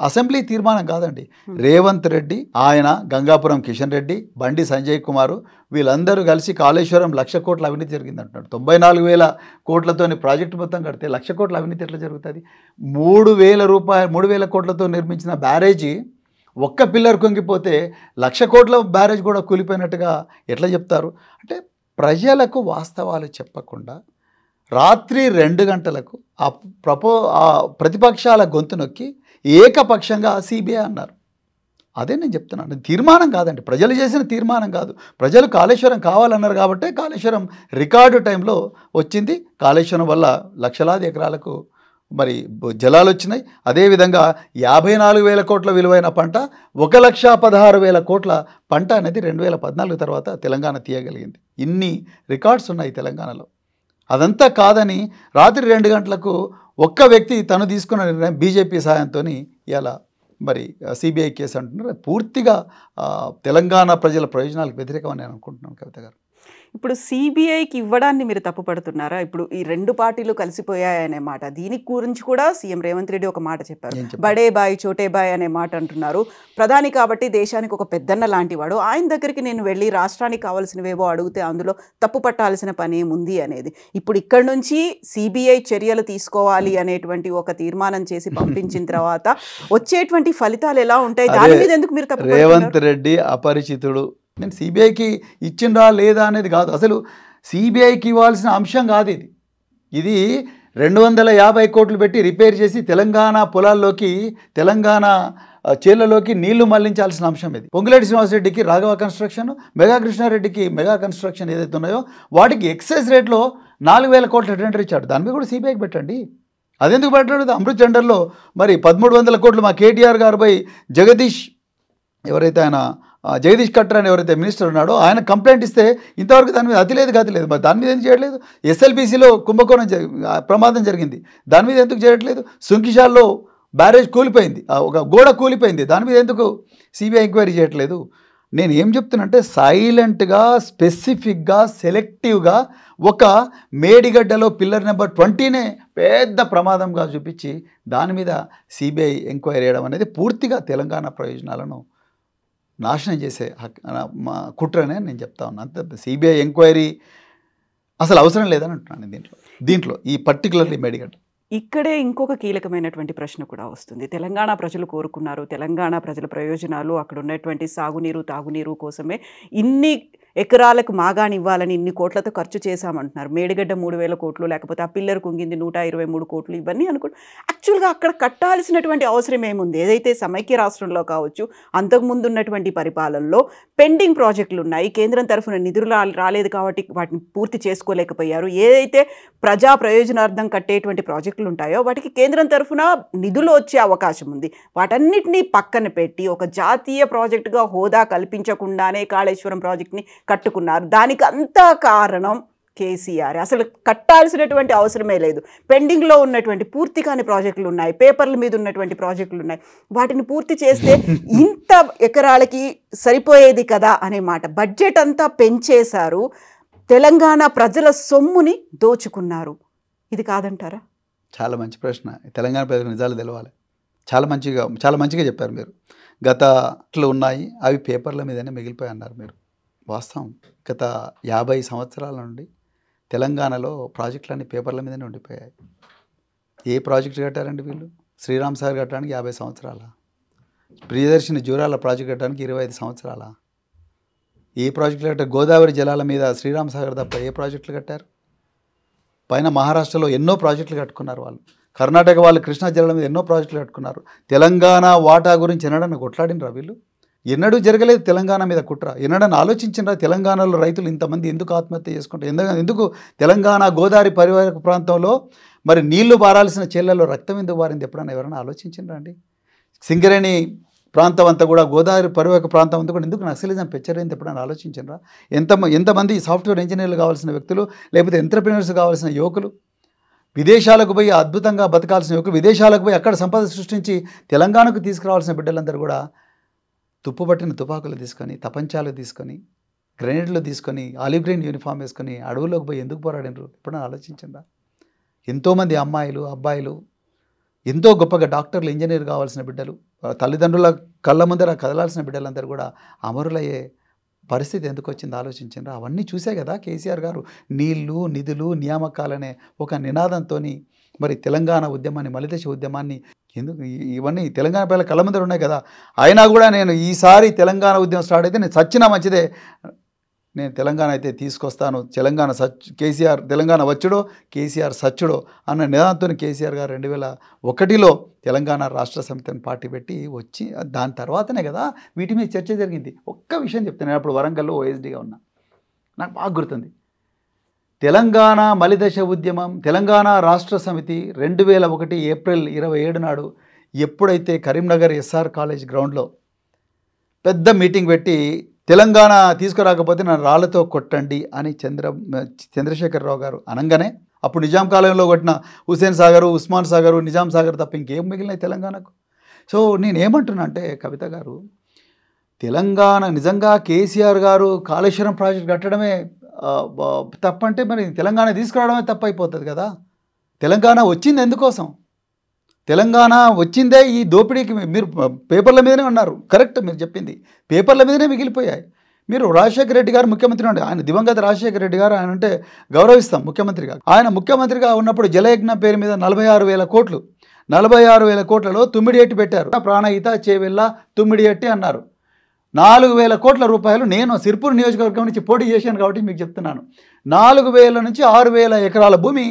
అసెంబ్లీ తీర్మానం కాదండి, రేవంత్ రెడ్డి, ఆయన గంగాపురం కిషన్ రెడ్డి, బండి సంజయ్ కుమారు వీళ్ళందరూ కలిసి కాళేశ్వరం 1,00,000 కోట్ల అవినీతి జరిగింది అంటున్నాడు. 94,000 కోట్లతోని ప్రాజెక్టు మొత్తం కడితే 1,00,000 కోట్ల అవినీతి ఎట్లా జరుగుతుంది? 3,000 కోట్లతో నిర్మించిన బ్యారేజీ ఒక్క పిల్లర్ కుంగిపోతే 1,00,000 కోట్ల బ్యారేజ్ కూడా కూలిపోయినట్టుగా ఎట్లా చెప్తారు? అంటే ప్రజలకు వాస్తవాలు చెప్పకుండా రాత్రి 2 గంటలకు ఆ ప్రతిపక్షాల గొంతు నొక్కి ఏకపక్షంగా సిబిఐ అన్నారు. అదే నేను చెప్తున్నాను, తీర్మానం కాదండి, ప్రజలు చేసిన తీర్మానం కాదు. ప్రజలు కాళేశ్వరం కావాలన్నారు కాబట్టి కాళేశ్వరం రికార్డు టైంలో వచ్చింది. కాళేశ్వరం వల్ల లక్షలాది ఎకరాలకు మరి జలాలు వచ్చినాయి. అదేవిధంగా 54,000 కోట్ల విలువైన పంట, 1,16,000 కోట్ల పంట అనేది 2014 తర్వాత తెలంగాణ తీయగలిగింది. ఇన్ని రికార్డ్స్ ఉన్నాయి తెలంగాణలో. అదంతా కాదని రాత్రి 2 గంటలకు ఒక్క వ్యక్తి తను తీసుకున్న నిర్ణయం బీజేపీ సహాయంతో ఇలా మరి సిబిఐ కేసు అంటున్నారు. పూర్తిగా తెలంగాణ ప్రజల ప్రయోజనాలకు వ్యతిరేకమని నేను అనుకుంటున్నాను కవిత గారు. ఇప్పుడు సిబిఐకి ఇవ్వడాన్ని మీరు తప్పుపడుతున్నారా? ఇప్పుడు ఈ 2 పార్టీలు కలిసిపోయాయనే మాట. దీని గురించి కూడా సీఎం రేవంత్ రెడ్డి ఒక మాట చెప్పారు. ఏం చెప్పారు? బడే బాయ్, చోటే బాయ్ అనే మాట అంటున్నారు. ప్రధాని కాబట్టి దేశానికి ఒక పెద్దన్న లాంటివాడు. ఆయన దగ్గరికి నేను వెళ్ళి రాష్ట్రానికి కావాల్సినవేవో అడిగితే అందులో తప్పు పట్టాల్సిన పని ఏముంది అనేది. ఇప్పుడు ఇక్కడి నుంచి సిబిఐ చర్యలు తీసుకోవాలి అనేటువంటి ఒక తీర్మానం చేసి పంపించిన తర్వాత వచ్చేటువంటి ఫలితాలు ఎలా ఉంటాయి? దాని మీద ఎందుకు మీరు తప్పు రేవంత్ రెడ్డి అపరిచితుడు. నేను సిబిఐకి ఇచ్చిండ్రా లేదా అనేది కాదు, అసలు సిబిఐకి ఇవ్వాల్సిన అంశం కాదు ఇది. ఇది 250 కోట్లు పెట్టి రిపేర్ చేసి తెలంగాణ పొలాల్లోకి, తెలంగాణ చేళ్లలోకి నీళ్లు మళ్లించాల్సిన అంశం ఇది. పొంగులేటి శ్రీనివాసరెడ్డికి రాఘవ కన్స్ట్రక్షన్, మెగా కృష్ణారెడ్డికి మెగా కన్స్ట్రక్షన్ ఏదైతే ఉన్నాయో వాటికి ఎక్సైజ్ రేట్లో 4000 కోట్ల టెండర్ ఇచ్చాడు. దాని మీద కూడా సిబిఐకి పెట్టండి. అదెందుకు పెట్టాడు? అమృత్ టెండర్లో మరి 1300 కోట్లు మా కేటీఆర్ గారిపై జగదీష్, ఎవరైతే ఆయన జగదీష్ కట్టర్ అని ఎవరైతే మినిస్టర్ ఉన్నాడో ఆయన కంప్లైంట్ ఇస్తే ఇంతవరకు దాని మీద అతి లేదు. మరి దాని మీద ఎందుకు చేయట్లేదు? ఎస్ఎల్బీసీలో కుంభకోణం ప్రమాదం జరిగింది, దాని మీద ఎందుకు చేయట్లేదు? సుంకిశాల్లో బ్యారేజ్ కూలిపోయింది, ఒక గోడ కూలిపోయింది, దాని మీద ఎందుకు సిబిఐ ఎంక్వైరీ చేయట్లేదు? నేను ఏం చెప్తున్నానంటే సైలెంట్గా, స్పెసిఫిక్గా, సెలెక్టివ్గా ఒక మేడిగడ్డలో పిల్లర్ నెంబర్ 20నే పెద్ద ప్రమాదంగా చూపించి దాని మీద సిబిఐ ఎంక్వైరీ చేయడం అనేది పూర్తిగా తెలంగాణ ప్రయోజనాలను నాశనం చేసే మా కుట్రనే నేను చెప్తా ఉన్నాను. అంతే. సిబిఐ ఎంక్వైరీ అసలు అవసరం లేదని అంటున్నాను దీంట్లో ఈ పర్టికులర్లీ మేడిగడ్డ. ఇక్కడే ఇంకొక కీలకమైనటువంటి ప్రశ్న కూడా వస్తుంది. తెలంగాణ ప్రజలు కోరుకున్నారు, తెలంగాణ ప్రజల ప్రయోజనాలు, అక్కడ ఉన్నటువంటి సాగునీరు, తాగునీరు కోసమే ఇన్ని ఎకరాలకు మాగాని ఇవ్వాలని ఇన్ని కోట్లతో ఖర్చు చేశామంటున్నారు. మేడిగడ్డ 3000 కోట్లు, లేకపోతే ఆ పిల్లర్ కుంగింది 123 కోట్లు, ఇవన్నీ అనుకుంటు యాక్చువల్గా అక్కడ కట్టాల్సినటువంటి అవసరం ఏముంది? ఏదైతే సమైక్య రాష్ట్రంలో కావచ్చు, అంతకుముందు ఉన్నటువంటి పరిపాలనలో పెండింగ్ ప్రాజెక్టులు ఉన్నాయి, కేంద్రం తరఫున నిధులు రాలేదు కాబట్టి వాటిని పూర్తి చేసుకోలేకపోయారు. ఏదైతే ప్రజా ప్రయోజనార్థం కట్టేటువంటి ప్రాజెక్టులు ఉంటాయో వాటికి కేంద్రం తరఫున నిధులు వచ్చే అవకాశం ఉంది. వాటన్నిటినీ పక్కన పెట్టి ఒక జాతీయ ప్రాజెక్టుగా హోదా కల్పించకుండానే కాళేశ్వరం ప్రాజెక్ట్ని కట్టుకున్నారు. దానికి అంతా కారణం కేసీఆర్. అసలు కట్టాల్సినటువంటి అవసరమే లేదు. పెండింగ్లో ఉన్నటువంటి పూర్తి కాని ప్రాజెక్టులు ఉన్నాయి, పేపర్ల మీద ఉన్నటువంటి ప్రాజెక్టులు ఉన్నాయి. వాటిని పూర్తి చేస్తే ఇంత ఎకరాలకి సరిపోయేది కదా అనే మాట. బడ్జెట్ అంతా పెంచేశారు, తెలంగాణ ప్రజల సొమ్ముని దోచుకున్నారు. ఇది కాదంటారా? చాలా మంచి ప్రశ్న. తెలంగాణ ప్రజలకు నిజాలు తెలవాలి. చాలా మంచిగా చెప్పారు మీరు. గత ఉన్నాయి అవి పేపర్ల మీదనే మిగిలిపోయి అన్నారు మీరు. వాస్తవం. గత 50 సంవత్సరాల నుండి తెలంగాణలో ప్రాజెక్టులన్నీ పేపర్ల మీదనే ఉండిపోయాయి. ఏ ప్రాజెక్టు కట్టారండి వీళ్ళు? శ్రీరామ్ సాగర్ కట్టడానికి 50 సంవత్సరాల, ప్రియదర్శిని జూరాల ప్రాజెక్టు కట్టడానికి 25 సంవత్సరాల. ఏ ప్రాజెక్టులు కట్టారు? గోదావరి జలాల మీద శ్రీరామ్ సాగర్ తప్ప ఏ ప్రాజెక్టులు కట్టారు? పైన మహారాష్ట్రలో ఎన్నో ప్రాజెక్టులు కట్టుకున్నారు వాళ్ళు, కర్ణాటక వాళ్ళు కృష్ణా జలాల మీద ఎన్నో ప్రాజెక్టులు కట్టుకున్నారు. తెలంగాణ వాటా గురించి ఎన్నడన్నా కొట్లాడినరా వీళ్ళు? ఎన్నడూ జరగలేదు తెలంగాణ మీద కుట్ర. ఎన్నడన్నా ఆలోచించినరా తెలంగాణలో రైతులు ఇంతమంది ఎందుకు ఆత్మహత్య చేసుకుంటారు? ఎందుకు తెలంగాణ గోదావరి పరివాహక ప్రాంతంలో మరి నీళ్లు పారాల్సిన చేళ్లలో రక్తం ఎందుకు పారింది? ఎప్పుడన్నా ఎవరైనా ఆలోచించినరా అండి? సింగరేణి ప్రాంతం అంతా కూడా, గోదావరి పరివాహక ప్రాంతం అంతా కూడా ఎందుకు నక్సలిజం పెచ్చరైంది ఎప్పుడైనా ఆలోచించరా? ఎంతమంది సాఫ్ట్వేర్ ఇంజనీర్లు కావాల్సిన వ్యక్తులు, లేకపోతే ఎంటర్‌ప్రెన్యూర్స్ కావాల్సిన యువకులు, విదేశాలకు పోయి అద్భుతంగా బతకాల్సిన యువకులు, విదేశాలకు పోయి అక్కడ సంపద సృష్టించి తెలంగాణకు తీసుకురావాల్సిన బిడ్డలందరూ కూడా తుప్పుపట్టిన తుపాకులు తీసుకొని, తపంచాలు తీసుకొని, గ్రెనేడ్లు తీసుకొని, ఆలివ్ గ్రీన్ యూనిఫామ్ వేసుకొని అడవుల్లోకి పోయి ఎందుకు పోరాడినరు? ఎప్పుడైనా ఆలోచించరా? ఎంతోమంది అమ్మాయిలు, అబ్బాయిలు, ఎంతో గొప్పగా డాక్టర్లు, ఇంజనీర్ కావాల్సిన బిడ్డలు, తల్లిదండ్రుల కళ్ళ ముందర కదలాల్సిన బిడ్డలందరూ కూడా అమరులయ్యే పరిస్థితి ఎందుకు వచ్చిందో ఆలోచించరా? అవన్నీ చూసే కదా కేసీఆర్ గారు నీళ్లు, నిధులు, నియామకాలనే ఒక నినాదంతో మరి తెలంగాణ ఉద్యమాన్ని, మలిదశ ఉద్యమాన్ని ఎందుకు ఇవన్నీ తెలంగాణ ప్రజల కళ్ళ ముందర ఉన్నాయి కదా. అయినా కూడా నేను ఈసారి తెలంగాణ ఉద్యమం స్టార్ట్ అయితే నేను చచ్చినా మంచిదే, నేను తెలంగాణ అయితే తీసుకొస్తాను, కేసీఆర్ తెలంగాణ వచ్చుడో కేసీఆర్ సచ్చుడో అన్న నినాదంతో కేసీఆర్ గారు 2001లో తెలంగాణ రాష్ట్ర సమితిని పార్టీ పెట్టి వచ్చి దాని తర్వాతనే కదా వీటి మీద చర్చ జరిగింది. ఒక్క విషయం చెప్తాను. నేను అప్పుడు వరంగల్లో ఓఎస్డీగా ఉన్నా, నాకు బాగా గుర్తుంది. తెలంగాణ మలిదశ ఉద్యమం, తెలంగాణ రాష్ట్ర సమితి 2001 ఏప్రిల్ 27 నాడు ఎప్పుడైతే కరీంనగర్ ఎస్ఆర్ కాలేజ్ గ్రౌండ్లో పెద్ద మీటింగ్ పెట్టి తెలంగాణ తీసుకురాకపోతే నన్ను రాళ్లతో కొట్టండి అని చంద్రశేఖరరావు గారు అనగానే అప్పుడు నిజాం కాలంలో కొట్టిన హుస్సేన్ సాగరు, ఉస్మాన్ సాగరు, నిజాం సాగర్ తప్ప ఇంకేం మిగిలినాయి తెలంగాణకు? సో నేనేమంటున్నా అంటే కవిత గారు, తెలంగాణ నిజంగా కేసీఆర్ గారు కాళేశ్వరం ప్రాజెక్ట్ కట్టడమే తప్పంటే మరి తెలంగాణ తీసుకురావడమే తప్పు అయిపోతుంది కదా. తెలంగాణ వచ్చింది ఎందుకోసం? తెలంగాణ వచ్చిందే ఈ దోపిడీకి. మీరు పేపర్ల మీదనే ఉన్నారు, కరెక్ట్ మీరు చెప్పింది, పేపర్ల మీదనే మిగిలిపోయాయి. మీరు రాజశేఖర రెడ్డి గారు ముఖ్యమంత్రి ఉండే, ఆయన దివంగత రాజశేఖర రెడ్డి గారు, ఆయన అంటే గౌరవిస్తాం ముఖ్యమంత్రిగా. ఆయన ముఖ్యమంత్రిగా ఉన్నప్పుడు జలయజ్ఞ పేరు మీద 46,000 కోట్లు, 46,000 కోట్లలో తుమ్మిడిఎట్టి పెట్టారు. ప్రాణహిత చేవెళ్ళ తుమ్మిడిఎట్టి అన్నారు. 4,000 కోట్ల రూపాయలు నేను సిర్పూర్ నియోజకవర్గం నుంచి పోటీ చేశాను కాబట్టి మీకు చెప్తున్నాను. 4,000 నుంచి 6,000 ఎకరాల భూమి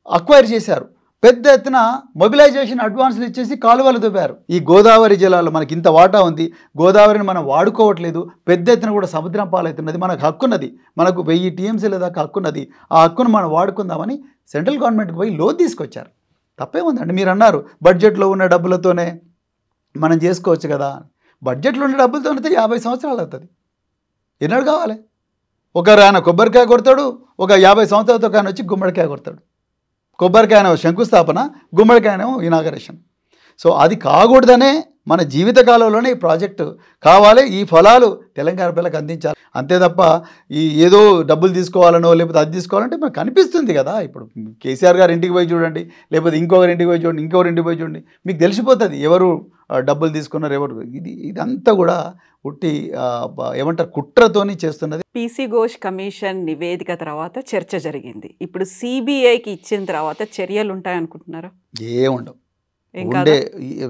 అక్వైర్ చేశారు. పెద్ద ఎత్తున మొబిలైజేషన్ అడ్వాన్స్లు ఇచ్చేసి కాలువలు దువ్వారు. ఈ గోదావరి జలాలు మనకి ఇంత వాటా ఉంది, గోదావరిని మనం వాడుకోవట్లేదు, పెద్ద ఎత్తున కూడా సముద్రం పాలవుతున్నది, మనకు హక్కున్నది, మనకు 1000 టీఎంసీల దాకా హక్కున్నది, ఆ హక్కును మనం వాడుకుందామని సెంట్రల్ గవర్నమెంట్కి పోయి లోన్ తీసుకొచ్చారు. తప్పేముందండి? మీరు అన్నారు బడ్జెట్లో ఉన్న డబ్బులతోనే మనం చేసుకోవచ్చు కదా. బడ్జెట్లో ఉన్న డబ్బులతోనైతే 50 సంవత్సరాలు అవుతుంది. ఎన్నడు కావాలి? ఒకరు ఆయన కొబ్బరికాయ కొడతాడు, ఒక 50 సంవత్సరాలతో ఆయన వచ్చి గుమ్మడికాయ కొడతాడు. కొబ్బరికాయన శంకుస్థాపన, గుమ్మడికాయన ఇనాగరేషన్. సో అది కాకూడదనే మన జీవితకాలంలోనే ఈ ప్రాజెక్టు కావాలి, ఈ ఫలాలు తెలంగాణ పిల్లలకు అందించాలి. అంతే తప్ప ఈ ఏదో డబ్బులు తీసుకోవాలనో లేకపోతే అది తీసుకోవాలంటే మనకు కనిపిస్తుంది కదా. ఇప్పుడు కేసీఆర్ గారు ఇంటికి పోయి చూడండి, లేకపోతే ఇంకొకరి ఇంటికి పోయి చూడండి, ఇంకొకరి ఇంటికి పోయి చూడండి, మీకు తెలిసిపోతుంది ఎవరు డబ్బులు తీసుకున్నారు ఎవరు. ఇదంతా కూడా ఉట్టి ఏమంటారు కుట్రతోని చేస్తున్నది. పీసీ ఘోష్ కమిషన్ నివేదిక తర్వాత చర్చ జరిగింది. ఇప్పుడు సిబిఐకి ఇచ్చిన తర్వాత చర్యలు ఉంటాయనుకుంటున్నారా? ఏముండవు. ఉండే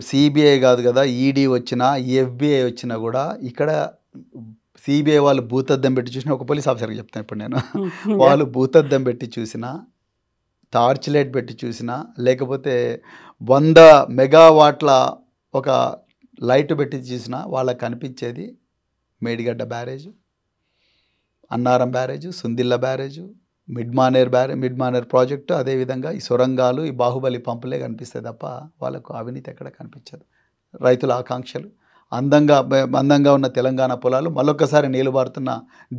సిబిఐ కాదు కదా, ఈడీ వచ్చినా ఎఫ్బిఐ వచ్చినా కూడా ఇక్కడ సిబిఐ వాళ్ళు భూతద్దం పెట్టి చూసినా, ఒక పోలీస్ ఆఫీసర్కి చెప్తాను ఇప్పుడు నేను, వాళ్ళు భూతద్దం పెట్టి చూసినా, టార్చ్ లైట్ పెట్టి చూసినా, లేకపోతే 100 మెగావాట్ల ఒక లైట్ పెట్టి చూసినా వాళ్ళకి కనిపించేది Medigadda barrage, Annaram barrage, Sundilla barrage, mid Maner project, అదేవిధంగా ఈ సొరంగాలు, ఈ బాహుబలి పంపులే కనిపిస్తాయి తప్ప వాళ్ళకు అవినీతి ఎక్కడ కనిపించదు. రైతుల ఆకాంక్షలు, అందంగా ఉన్న తెలంగాణ పొలాలు, మళ్ళొక్కసారి నీలుబారుతున్న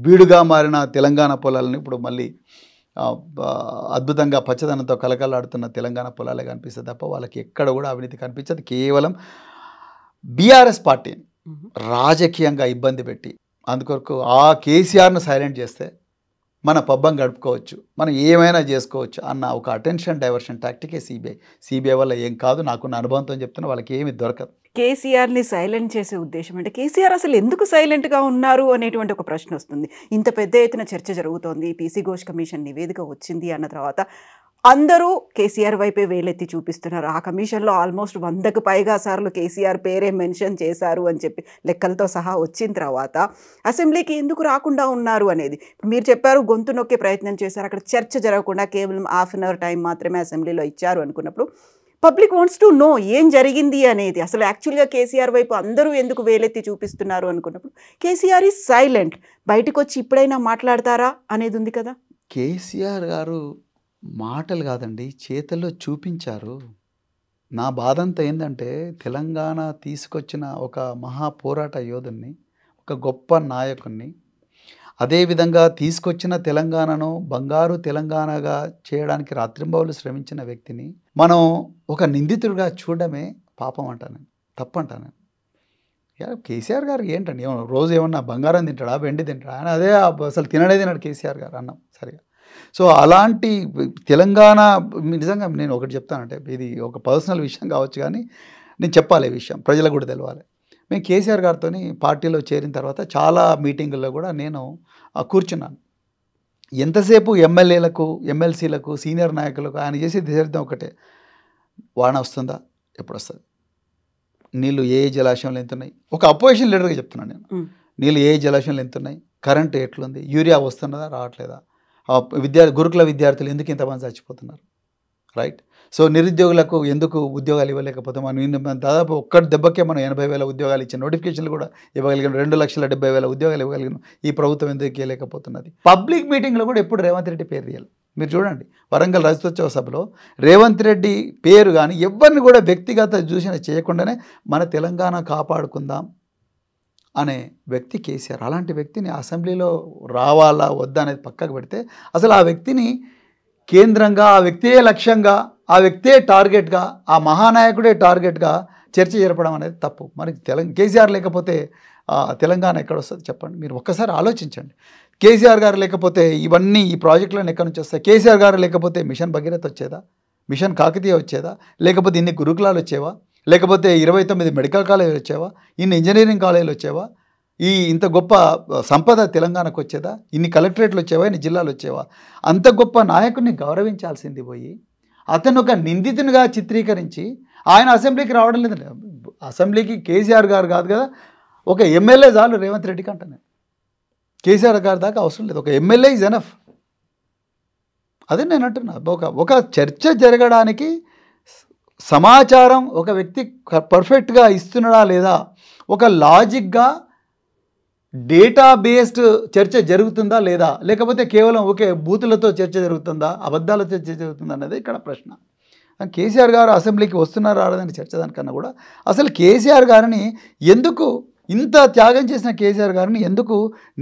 బీడుగా మారిన తెలంగాణ పొలాలను ఇప్పుడు మళ్ళీ అద్భుతంగా పచ్చదనంతో కలకలాడుతున్న తెలంగాణ పొలాలే కనిపిస్తుంది తప్ప వాళ్ళకి ఎక్కడ కూడా అవినీతి కనిపించదు. కేవలం బీఆర్ఎస్ పార్టీని రాజకీయంగా ఇబ్బంది పెట్టి అందుకొరకు ఆ కేసీఆర్ను సైలెంట్ చేస్తే మన పబ్బం గడుపుకోవచ్చు, మనం ఏమైనా చేసుకోవచ్చు అన్న ఒక అటెన్షన్ డైవర్షన్ టాక్టికే సిబిఐ వల్ల ఏం కాదు. నాకున్న అనుభవంతో చెప్తున్నా, వాళ్ళకి ఏమి దొరకదు. కేసీఆర్ని సైలెంట్ చేసే ఉద్దేశం అంటే కేసీఆర్ అసలు ఎందుకు సైలెంట్గా ఉన్నారు అనేటువంటి ఒక ప్రశ్న వస్తుంది. ఇంత పెద్ద ఎత్తున చర్చ జరుగుతోంది, పీసీ ఘోష్ కమిషన్ నివేదిక వచ్చింది అన్న తర్వాత అందరూ కేసీఆర్ వైపే వేలెత్తి చూపిస్తున్నారు. ఆ కమిషన్లో ఆల్మోస్ట్ 100కు పైగా సార్లు కేసీఆర్ పేరే మెన్షన్ చేశారు అని చెప్పి లెక్కలతో సహా వచ్చిన తర్వాత అసెంబ్లీకి ఎందుకు రాకుండా ఉన్నారు అనేది మీరు చెప్పారు. గొంతు నొక్కే ప్రయత్నం చేశారు, అక్కడ చర్చ జరగకుండా కేవలం ½ అవర్ టైం మాత్రమే అసెంబ్లీలో ఇచ్చారు అనుకున్నప్పుడు పబ్లిక్ వాంట్స్ టు నో ఏం జరిగింది అనేది. అసలు యాక్చువల్గా కేసీఆర్ వైపు అందరూ ఎందుకు వేలెత్తి చూపిస్తున్నారు అనుకున్నప్పుడు కేసీఆర్ ఈజ్ సైలెంట్. బయటకు వచ్చి ఇప్పుడైనా మాట్లాడతారా అనేది ఉంది కదా. కేసీఆర్ గారు మాటలు కాదండి, చేతల్లో చూపించారు. నా బాధ అంతా ఏంటంటే తెలంగాణ తీసుకొచ్చిన ఒక మహా పోరాట యోధుని, ఒక గొప్ప నాయకుడిని, అదేవిధంగా తీసుకొచ్చిన తెలంగాణను బంగారు తెలంగాణగా చేయడానికి రాత్రింబవలు శ్రమించిన వ్యక్తిని మనం ఒక నిందితుడిగా చూడడమే పాపం అంటాను, తప్పంటాను. కేసీఆర్ గారు ఏంటండి, రోజు ఏమన్నా బంగారం తింటాడా, వెండి తింటాడా? ఆయన అదే అసలు తినడు కేసీఆర్ గారు అన్నం సరిగా. సో అలాంటి తెలంగాణ నిజంగా నేను ఒకటి చెప్తానంటే, ఇది ఒక పర్సనల్ విషయం కావచ్చు కానీ నేను చెప్పాలి, ఈ విషయం ప్రజలకు కూడా తెలవాలి. మేము కేసీఆర్ గారితో పార్టీలో చేరిన తర్వాత చాలా మీటింగుల్లో కూడా నేను కూర్చున్నాను. ఎంతసేపు ఎమ్మెల్యేలకు, ఎమ్మెల్సీలకు, సీనియర్ నాయకులకు ఆయన చేసేది తీర్థం ఒకటే, వాన వస్తుందా, ఎప్పుడు వస్తుంది, నీళ్ళు ఏ జలాశయంలో ఎంత ఉన్నాయి, ఒక అపోజిషన్ లీడర్గా చెప్తున్నాను నేను, నీళ్ళు ఏ జలాశయంలో ఎంత ఉన్నాయి, కరెంటు ఎట్లుంది, యూరియా వస్తున్నదా రావట్లేదా, గురుకుల విద్యార్థులు ఎందుకు ఇంతమంది చచ్చిపోతున్నారు, రైట్. సో నిరుద్యోగులకు ఎందుకు ఉద్యోగాలు ఇవ్వలేకపోతే మనం దాదాపు ఒక్కటి దెబ్బకే మనం 80,000 ఉద్యోగాలు ఇచ్చిన నోటిఫికేషన్లు కూడా ఇవ్వగలిగిన, 2,70,000 ఉద్యోగాలు ఇవ్వగలిగిన ఈ ప్రభుత్వం ఎందుకు ఇవ్వలేకపోతున్నది. పబ్లిక్ మీటింగ్లో కూడా ఎప్పుడు రేవంత్ రెడ్డి పేరు తీయాలి. మీరు చూడండి, వరంగల్ రజతోత్సవ సభలో రేవంత్ రెడ్డి పేరు కానీ ఎవరిని కూడా వ్యక్తిగత దూషణ చేయకుండానే మన తెలంగాణ కాపాడుకుందాం అనే వ్యక్తి కేసీఆర్. అలాంటి వ్యక్తిని అసెంబ్లీలో రావాలా వద్దా అనేది పక్కకు పెడితే అసలు ఆ వ్యక్తిని కేంద్రంగా, ఆ వ్యక్తియే లక్ష్యంగా, ఆ వ్యక్తే టార్గెట్గా, ఆ మహానాయకుడే టార్గెట్గా చర్చ జరపడం అనేది తప్పు. మరి కేసీఆర్ లేకపోతే తెలంగాణ ఎక్కడ వస్తుంది చెప్పండి. మీరు ఒక్కసారి ఆలోచించండి. కేసీఆర్ గారు లేకపోతే ఇవన్నీ ఈ ప్రాజెక్టులను ఎక్కడి నుంచి వస్తాయి? కేసీఆర్ గారు లేకపోతే మిషన్ భగీరథ వచ్చేదా? మిషన్ కాకతీయ వచ్చేదా? లేకపోతే ఇన్ని గురుకులాలు వచ్చేవా? లేకపోతే 29 మెడికల్ కాలేజీలు వచ్చేవా? ఇన్ని ఇంజనీరింగ్ కాలేజీలు వచ్చేవా? ఇంత గొప్ప సంపద తెలంగాణకు వచ్చేదా? ఇన్ని కలెక్టరేట్లు వచ్చేవా? ఇన్ని జిల్లాలు వచ్చేవా? అంత గొప్ప నాయకుడిని గౌరవించాల్సింది పోయి అతను ఒక నిందితునిగా చిత్రీకరించి ఆయన అసెంబ్లీకి రావడం లేదండి. అసెంబ్లీకి కేసీఆర్ గారు కాదు కదా, ఒక ఎమ్మెల్యే చాలు రేవంత్ రెడ్డికి అంటాను. కేసీఆర్ గారి దాకా అవసరం లేదు, ఒక ఎమ్మెల్యే ఈజ్ ఎనఫ్. అదే నేను అంటున్నా, ఒక చర్చ జరగడానికి సమాచారం ఒక వ్యక్తి పర్ఫెక్ట్గా ఇస్తున్నాడా లేదా, ఒక లాజిక్గా డేటా బేస్డ్ చర్చ జరుగుతుందా లేదా, లేకపోతే కేవలం ఒకే బూతులతో చర్చ జరుగుతుందా, అబద్ధాలతో చర్చ జరుగుతుందా అనేది ఇక్కడ ప్రశ్న. కేసీఆర్ గారు అసెంబ్లీకి వస్తున్నారా రాదని చర్చ దానికన్నా కూడా అసలు కేసీఆర్ గారిని ఎందుకు, ఇంత త్యాగం చేసిన కేసీఆర్ గారిని ఎందుకు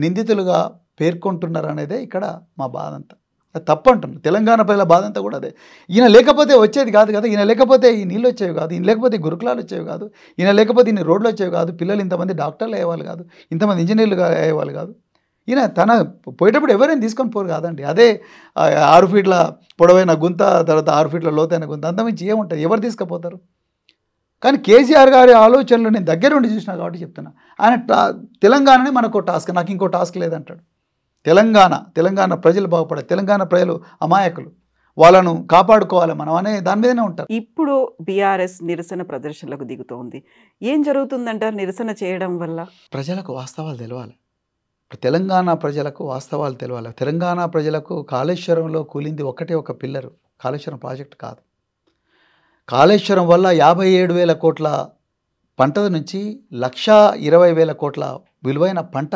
నిందితులుగా పేర్కొంటున్నారు అనేదే ఇక్కడ మా బాధ అంతా. అది తప్పు అంటున్నాను. తెలంగాణ ప్రజల బాధ అంతా కూడా అదే. ఈయన లేకపోతే వచ్చేది కాదు కదా, ఈయన లేకపోతే ఈ నీళ్ళు వచ్చేవి కాదు, ఈయన లేకపోతే గురుకులాలు వచ్చేవి కాదు, ఈయన లేకపోతే ఇన్ని రోడ్లు వచ్చేవి కాదు, పిల్లలు ఇంతమంది డాక్టర్లు అయ్యేవాళ్ళు కాదు, ఇంతమంది ఇంజనీర్లు అయ్యేవాళ్ళు కాదు. ఈయన తన పోయేటప్పుడు ఎవరైనా తీసుకొని పోరు కాదండి. అదే 6 ఫీట్ల పొడవైన గుంత, తర్వాత 6 ఫీట్ల లోతైన గుంత, అంతమించి ఏముంటుంది, ఎవరు తీసుకుపోతారు? కానీ కేసీఆర్ గారి ఆలోచనలు నేను దగ్గర ఉండి చూసినా కాబట్టి చెప్తున్నా. ఆయన తెలంగాణనే మనకు టాస్క్, నాకు ఇంకో టాస్క్ లేదంటాడు. తెలంగాణ ప్రజలు బాగుపడాలి, తెలంగాణ ప్రజలు అమాయకులు, వాళ్ళను కాపాడుకోవాలి మనం అనే దాని మీదనే ఉంటారు. ఇప్పుడు బీఆర్ఎస్ నిరసన ప్రదర్శనలకు దిగుతోంది. ఏం జరుగుతుందంటారు నిరసన చేయడం వల్ల? ప్రజలకు వాస్తవాలు తెలవాలి. తెలంగాణ ప్రజలకు వాస్తవాలు తెలవాలి. తెలంగాణ ప్రజలకు కాళేశ్వరంలో కూలింది ఒకటే ఒక పిల్లరు, కాళేశ్వరం ప్రాజెక్టు కాదు. కాళేశ్వరం వల్ల 57,000 కోట్ల పంట నుంచి 1,20,000 కోట్ల విలువైన పంట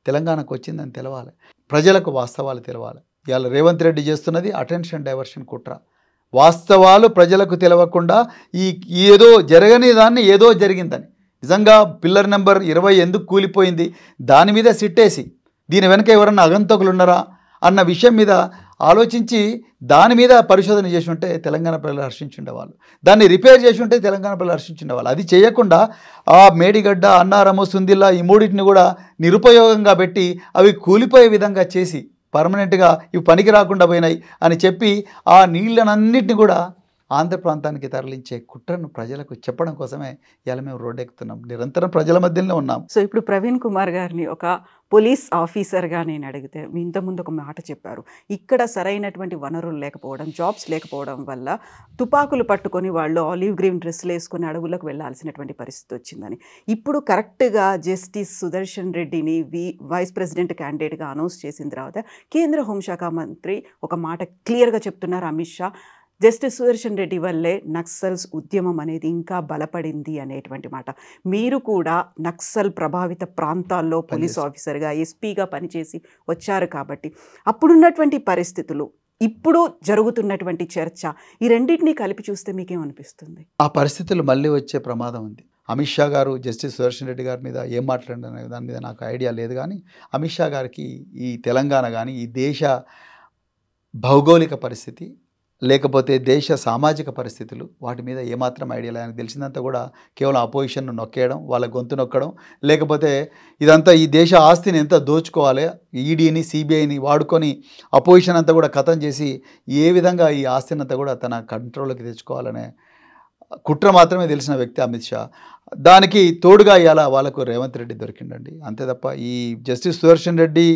తెలంగాణకు వచ్చిందని తెలవాలి. ప్రజలకు వాస్తవాలు తెలవాలి. ఇవాళ రేవంత్ రెడ్డి చేస్తున్నది అటెన్షన్ డైవర్షన్ కుట్ర. వాస్తవాలు ప్రజలకు తెలవకుండా ఏదో జరగని దాన్ని ఏదో జరిగిందని, నిజంగా పిల్లర్ నెంబర్ 20 ఎందుకు కూలిపోయింది దాని మీద సిట్టేసి దీని వెనక ఎవరన్నా అగంతకులు ఉన్నారా అన్న విషయం మీద ఆలోచించి దాని మీద పరిశోధన చేసి ఉంటే తెలంగాణ ప్రజలు హర్షించుండేవాళ్ళు, దాన్ని రిపేర్ చేసి ఉంటే తెలంగాణ ప్రజలు హర్షించుండేవాళ్ళు. అది చేయకుండా ఆ మేడిగడ్డ, అన్నారము, సుందిల్లా ఈ మూడింటిని కూడా నిరుపయోగంగా పెట్టి అవి కూలిపోయే విధంగా చేసి పర్మనెంట్గా ఇవి పనికి రాకుండా పోయినాయి అని చెప్పి ఆ నీళ్ళనన్నింటినీ కూడా ఆంధ్ర ప్రాంతానికి తరలించే కుట్రను ప్రజలకు చెప్పడం కోసమే ఇలా మేము రోడ్డెక్కుతున్నాం. నిరంతరం ప్రజల మధ్యలోనే ఉన్నాం. సో ఇప్పుడు ప్రవీణ్ కుమార్ గారిని ఒక పోలీస్ ఆఫీసర్గా నేను అడిగితే మీ ఇంతకుముందు ఒక మాట చెప్పారు, ఇక్కడ సరైనటువంటి వనరులు లేకపోవడం, జాబ్స్ లేకపోవడం వల్ల తుపాకులు పట్టుకొని వాళ్ళు ఆలివ్ గ్రీన్ డ్రెస్సులు వేసుకొని అడవులకు వెళ్లాల్సినటువంటి పరిస్థితి వచ్చిందని. ఇప్పుడు కరెక్ట్గా జస్టిస్ సుదర్శన్ రెడ్డిని వైస్ ప్రెసిడెంట్ క్యాండిడేట్గా అనౌన్స్ చేసిన తర్వాత కేంద్ర హోంశాఖ మంత్రి ఒక మాట క్లియర్గా చెప్తున్నారు, అమిత్ షా, జస్టిస్ సుదర్శన్ రెడ్డి వల్లే నక్సల్స్ ఉద్యమం అనేది ఇంకా బలపడింది అనేటువంటి మాట. మీరు కూడా నక్సల్ ప్రభావిత ప్రాంతాల్లో పోలీస్ ఆఫీసర్గా, ఎస్పీగా పనిచేసి వచ్చారు కాబట్టి అప్పుడున్నటువంటి పరిస్థితులు, ఇప్పుడు జరుగుతున్నటువంటి చర్చ, ఈ రెండింటినీ కలిపి చూస్తే మీకేమనిపిస్తుంది? ఆ పరిస్థితులు మళ్ళీ వచ్చే ప్రమాదం ఉంది. అమిత్ షా గారు జస్టిస్ సుదర్శన్ రెడ్డి గారి మీద ఏం మాట్లాడిన దాని మీద నాకు ఐడియా లేదు, కానీ అమిత్ షా గారికి ఈ తెలంగాణ కానీ ఈ దేశ భౌగోళిక పరిస్థితి లేకపోతే దేశ సామాజిక పరిస్థితులు వాటి మీద ఏమాత్రం ఐడియా లేదు. ఆయనకు తెలిసిందంతా కూడా కేవలం అపోజిషన్ను నొక్కేయడం, వాళ్ళ గొంతు నొక్కడం, లేకపోతే ఇదంతా ఈ దేశ ఆస్తిని ఎంత దోచుకోవాలి, ఈడీని సిబిఐని వాడుకొని అపోజిషన్ అంతా కూడా ఖతం చేసి ఏ విధంగా ఈ ఆస్తిని అంతా కూడా తన కంట్రోల్లోకి తెచ్చుకోవాలనే కుట్ర మాత్రమే తెలిసిన వ్యక్తి అమిత్ షా. దానికి తోడుగా ఇవాళ వాళ్ళకు రేవంత్ రెడ్డి దొరికిండండి, అంతే తప్ప ఈ జస్టిస్ సుదర్శన్ రెడ్డి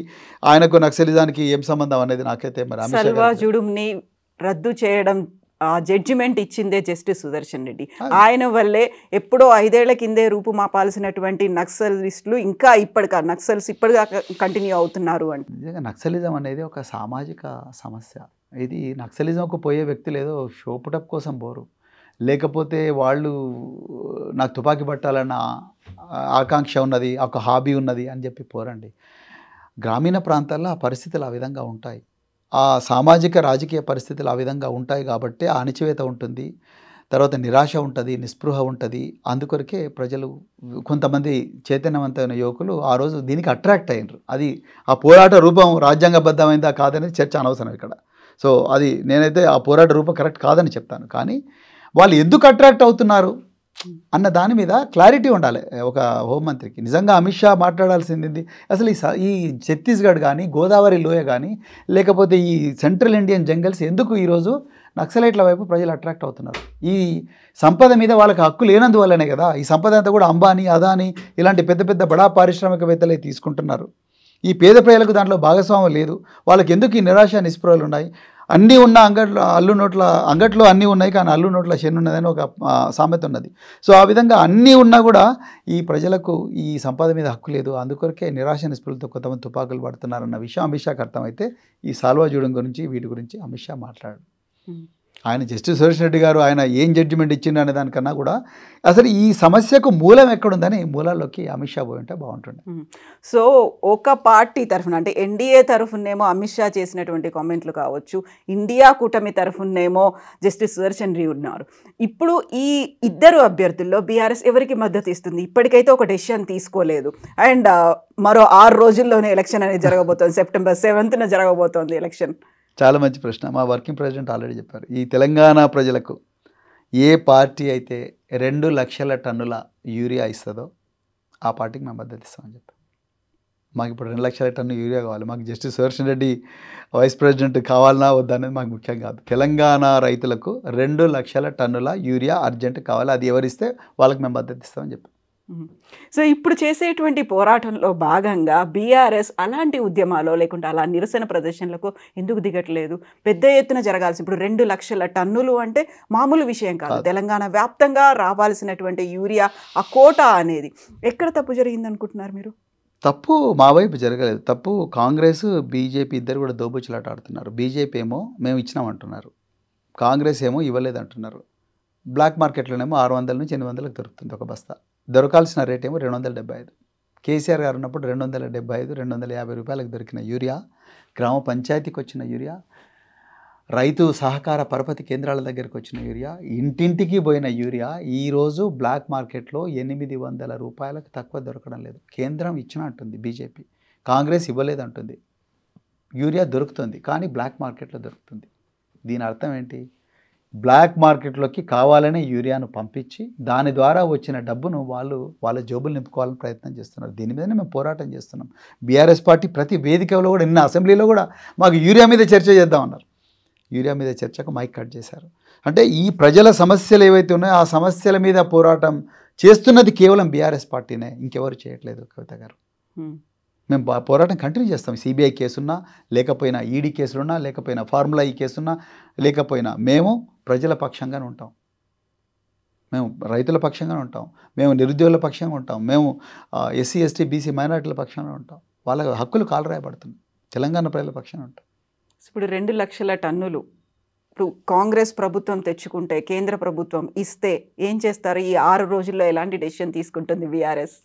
ఆయనకు నక్సలిజానికి ఏం సంబంధం అనేది నాకైతే మరి అమిత్ రద్దు చేయడం జడ్జిమెంట్ ఇచ్చిందే జస్టిస్ సుదర్శన్ రెడ్డి. ఆయన వల్లే ఎప్పుడో 5 ఏళ్ల కిందే రూపుమాపాల్సినటువంటి నక్సలిస్టులు ఇంకా నక్సల్స్ ఇప్పటిగా కంటిన్యూ అవుతున్నారు అంటే నిజంగా నక్సలిజం అనేది ఒక సామాజిక సమస్య. ఇది నక్సలిజంకు పోయే వ్యక్తులు ఏదో షోపుటప్ కోసం పోరు, లేకపోతే వాళ్ళు నాకు తుపాకీ పట్టాలన్న ఆకాంక్ష ఉన్నది, ఒక హాబీ ఉన్నది అని చెప్పి పోరండి. గ్రామీణ ప్రాంతాల్లో ఆ పరిస్థితులు ఆ విధంగా ఉంటాయి, ఆ సామాజిక రాజకీయ పరిస్థితులు ఆ విధంగా ఉంటాయి కాబట్టి ఆ అణిచివేత ఉంటుంది, తర్వాత నిరాశ ఉంటుంది, నిస్పృహ ఉంటుంది. అందుకొరకే ప్రజలు కొంతమంది చైతన్యవంతమైన యువకులు ఆ రోజు దీనికి అట్రాక్ట్ అయ్యారు. అది ఆ పోరాట రూపం రాజ్యాంగబద్ధమైందా కాదనేది చర్చ అనవసరం ఇక్కడ. సో అది నేనైతే ఆ పోరాట రూపం కరెక్ట్ కాదని చెప్తాను. కానీ వాళ్ళు ఎందుకు అట్రాక్ట్ అవుతున్నారు అన్న దాని మీద క్లారిటీ ఉండాలి ఒక హోంమంత్రికి. నిజంగా అమిత్ షా మాట్లాడాల్సింది అసలు ఈ ఛత్తీస్గఢ్ కానీ, గోదావరి లోయ కానీ, లేకపోతే ఈ సెంట్రల్ ఇండియన్ జంగల్స్ ఎందుకు ఈరోజు నక్సలైట్ల వైపు ప్రజలు అట్రాక్ట్ అవుతున్నారు? ఈ సంపద మీద వాళ్ళకి హక్కు లేనందువల్లనే కదా. ఈ సంపద అంతా కూడా అంబానీ, అదానీ ఇలాంటి పెద్ద పెద్ద బడా పారిశ్రామికవేత్తలే తీసుకుంటున్నారు. ఈ పేద ప్రజలకు దాంట్లో భాగస్వామ్యం లేదు. వాళ్ళకి ఎందుకు ఈ నిరాశ నిస్పృహలు ఉన్నాయి? అన్నీ ఉన్న అంగట్లో అన్నీ ఉన్నాయి, కానీ అల్లు నోట్ల శని ఉన్నదని ఒక సామెత ఉన్నది. సో ఆ విధంగా అన్నీ ఉన్నా కూడా ఈ ప్రజలకు ఈ సంపద మీద హక్కు లేదు. అందుకొరకే నిరాశ నిస్పృహలతో కొంతమంది తుపాకులు పడుతున్నారన్న విషయం అమిత్ షాకి అర్థమైతే ఈ సాల్వా జూడం గురించి వీటి గురించి అమిత్ షా మాట్లాడారు. ఆయన జస్టిస్ సురేష్ రెడ్డి గారు ఆయన ఏం జడ్జిమెంట్ ఇచ్చిండు అనే దానికన్నా కూడా అసలు ఈ సమస్యకు మూలం ఎక్కడుందని మూలాల్లోకి అమిత్ షా పోయి ఉంటే బాగుంటుండే. సో ఒక పార్టీ తరఫున అంటే ఎన్డీఏ తరఫునేమో అమిత్ షా చేసినటువంటి కామెంట్లు కావచ్చు, ఇండియా కూటమి తరఫునేమో జస్టిస్ సుదర్శన్ రెడ్డి ఉన్నారు. ఇప్పుడు ఈ ఇద్దరు అభ్యర్థుల్లో బీఆర్ఎస్ ఎవరికి మద్దతు ఇస్తుంది? ఇప్పటికైతే ఒక డెసిషన్ తీసుకోలేదు. అండ్ మరో 6 రోజుల్లోనే ఎలక్షన్ అనేది జరగబోతోంది. సెప్టెంబర్ 7న జరగబోతోంది ఎలక్షన్. చాలా మంచి ప్రశ్న. మా వర్కింగ్ ప్రెసిడెంట్ ఆల్రెడీ చెప్పారు, ఈ తెలంగాణ ప్రజలకు ఏ పార్టీ అయితే 2 లక్షల టన్నుల యూరియా ఇస్తుందో ఆ పార్టీకి మేము మద్దతు ఇస్తామని చెప్పారు. మాకు ఇప్పుడు 2 లక్షల టన్ను యూరియా కావాలి. మాకు justice Sudarshan Reddy vice president కావాలన్నా వద్దనేది మాకు ముఖ్యం కాదు. తెలంగాణ రైతులకు 2 లక్షల టన్నుల యూరియా అర్జెంట్ కావాలి. అది ఎవరిస్తే వాళ్ళకి మేము మద్దతు ఇస్తామని చెప్పారు. సో ఇప్పుడు చేసేటువంటి పోరాటంలో భాగంగా బీఆర్ఎస్ అలాంటి ఉద్యమాలు లేకుంటే అలా నిరసన ప్రదర్శనలకు ఎందుకు దిగట్లేదు? పెద్ద ఎత్తున జరగాల్సి, ఇప్పుడు 2 లక్షల టన్నులు అంటే మామూలు విషయం కాదు. తెలంగాణ వ్యాప్తంగా రావాల్సినటువంటి యూరియా ఆ కోటా అనేది ఎక్కడ తప్పు జరిగింది అనుకుంటున్నారు మీరు? తప్పు మా వైపు జరగలేదు. తప్పు కాంగ్రెస్ బీజేపీ ఇద్దరు కూడా దోబుచ్చులాట ఆడుతున్నారు. బీజేపీ ఏమో మేము ఇచ్చినామంటున్నారు, కాంగ్రెస్ ఏమో ఇవ్వలేదు అంటున్నారు. బ్లాక్ మార్కెట్లోనేమో 600 నుంచి 800లకు దొరుకుతుంది ఒక బస్తా. దొరకాల్సిన రేట్ ఏమో 275. కేసీఆర్ గారు ఉన్నప్పుడు 275, 250 రూపాయలకు దొరికిన యూరియా, గ్రామ పంచాయతీకి వచ్చిన యూరియా, రైతు సహకార పరపతి కేంద్రాల దగ్గరికి వచ్చిన యూరియా, ఇంటింటికి పోయిన యూరియా ఈరోజు బ్లాక్ మార్కెట్లో 800 రూపాయలకు తక్కువ దొరకడం లేదు. కేంద్రం ఇచ్చినట్టుంది బీజేపీ, కాంగ్రెస్ ఇవ్వలేదంటుంది. యూరియా దొరుకుతుంది కానీ బ్లాక్ మార్కెట్లో దొరుకుతుంది. దీని అర్థం ఏంటి? బ్లాక్ మార్కెట్లోకి కావాలనే యూరియాను పంపించి దాని ద్వారా వచ్చిన డబ్బును వాళ్ళ జోబులు నింపుకోవాలని ప్రయత్నం చేస్తున్నారు. దీని మీదనే మేము పోరాటం చేస్తున్నాం. బీఆర్ఎస్ పార్టీ ప్రతి వేదికలో కూడా, నిన్న అసెంబ్లీలో కూడా మాకు యూరియా మీద చర్చ చేద్దామన్నారు. యూరియా మీద చర్చకు మైక్ కట్ చేశారు. అంటే ఈ ప్రజల సమస్యలు ఏవైతే ఉన్నాయో ఆ సమస్యల మీద పోరాటం చేస్తున్నది కేవలం బీఆర్ఎస్ పార్టీనే, ఇంకెవరు చేయట్లేదు కవిత గారు. మేము పోరాటం కంటిన్యూ చేస్తాం. సిబిఐ కేసున్నా, లేకపోయినా ఈడీ కేసులున్నా, లేకపోయినా ఫార్ములా ఈ కేసున్నా, లేకపోయినా మేము ప్రజల పక్షంగానే ఉంటాం. మేము రైతుల పక్షంగానే ఉంటాం, మేము నిరుద్యోగుల పక్షంగా ఉంటాం, మేము ఎస్సీ ఎస్టీ బీసీ మైనారిటీల పక్షంగా ఉంటాం. వాళ్ళ హక్కులు కాలరాయబడుతుంది. తెలంగాణ ప్రజల పక్షంగా ఉంటాం. ఇప్పుడు 2 లక్షల టన్నులు ఇప్పుడు కాంగ్రెస్ ప్రభుత్వం తెచ్చుకుంటే, కేంద్ర ప్రభుత్వం ఇస్తే ఏం చేస్తారు? ఈ 6 రోజుల్లో ఎలాంటి డెసిషన్ తీసుకుంటుంది బీఆర్ఎస్?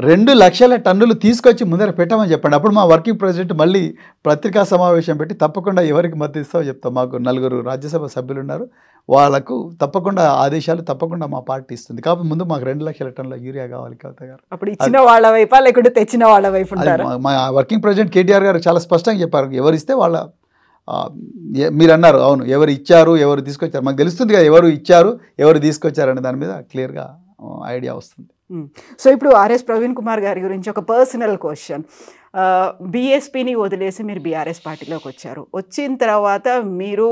2 లక్షల టన్నులు తీసుకొచ్చి ముందర పెట్టమని చెప్పండి. అప్పుడు మా వర్కింగ్ ప్రెసిడెంట్ మళ్ళీ పత్రికా సమావేశం పెట్టి తప్పకుండా ఎవరికి మద్దతు ఇస్తామో చెప్తాం. మాకు 4 రాజ్యసభ సభ్యులు ఉన్నారు, వాళ్ళకు తప్పకుండా ఆదేశాలు తప్పకుండా మా పార్టీ ఇస్తుంది. కాబట్టి ముందు మాకు 2 లక్షల టన్నుల యూరియా కావాలి కవిత గారు. అప్పుడు ఇచ్చిన వాళ్ళ వైపా లేకుంటే తెచ్చిన వాళ్ళ వైపు ఉంటారా? మా వర్కింగ్ ప్రెసిడెంట్ కేటీఆర్ గారు చాలా స్పష్టంగా చెప్పారు, ఎవరిస్తే వాళ్ళ. మీరు అన్నారు, అవును, ఎవరు ఇచ్చారు ఎవరు తీసుకొచ్చారు మాకు తెలుస్తుంది కదా, ఎవరు ఇచ్చారు ఎవరు తీసుకొచ్చారు అనే దాని మీద క్లియర్గా ఐడియా వస్తుంది. సో ఇప్పుడు ఆర్ఎస్ ప్రవీణ్ కుమార్ గారి గురించి ఒక పర్సనల్ క్వశ్చన్. బీఎస్పీని వదిలేసి మీరు బీఆర్ఎస్ పార్టీలోకి వచ్చారు. వచ్చిన తర్వాత మీరు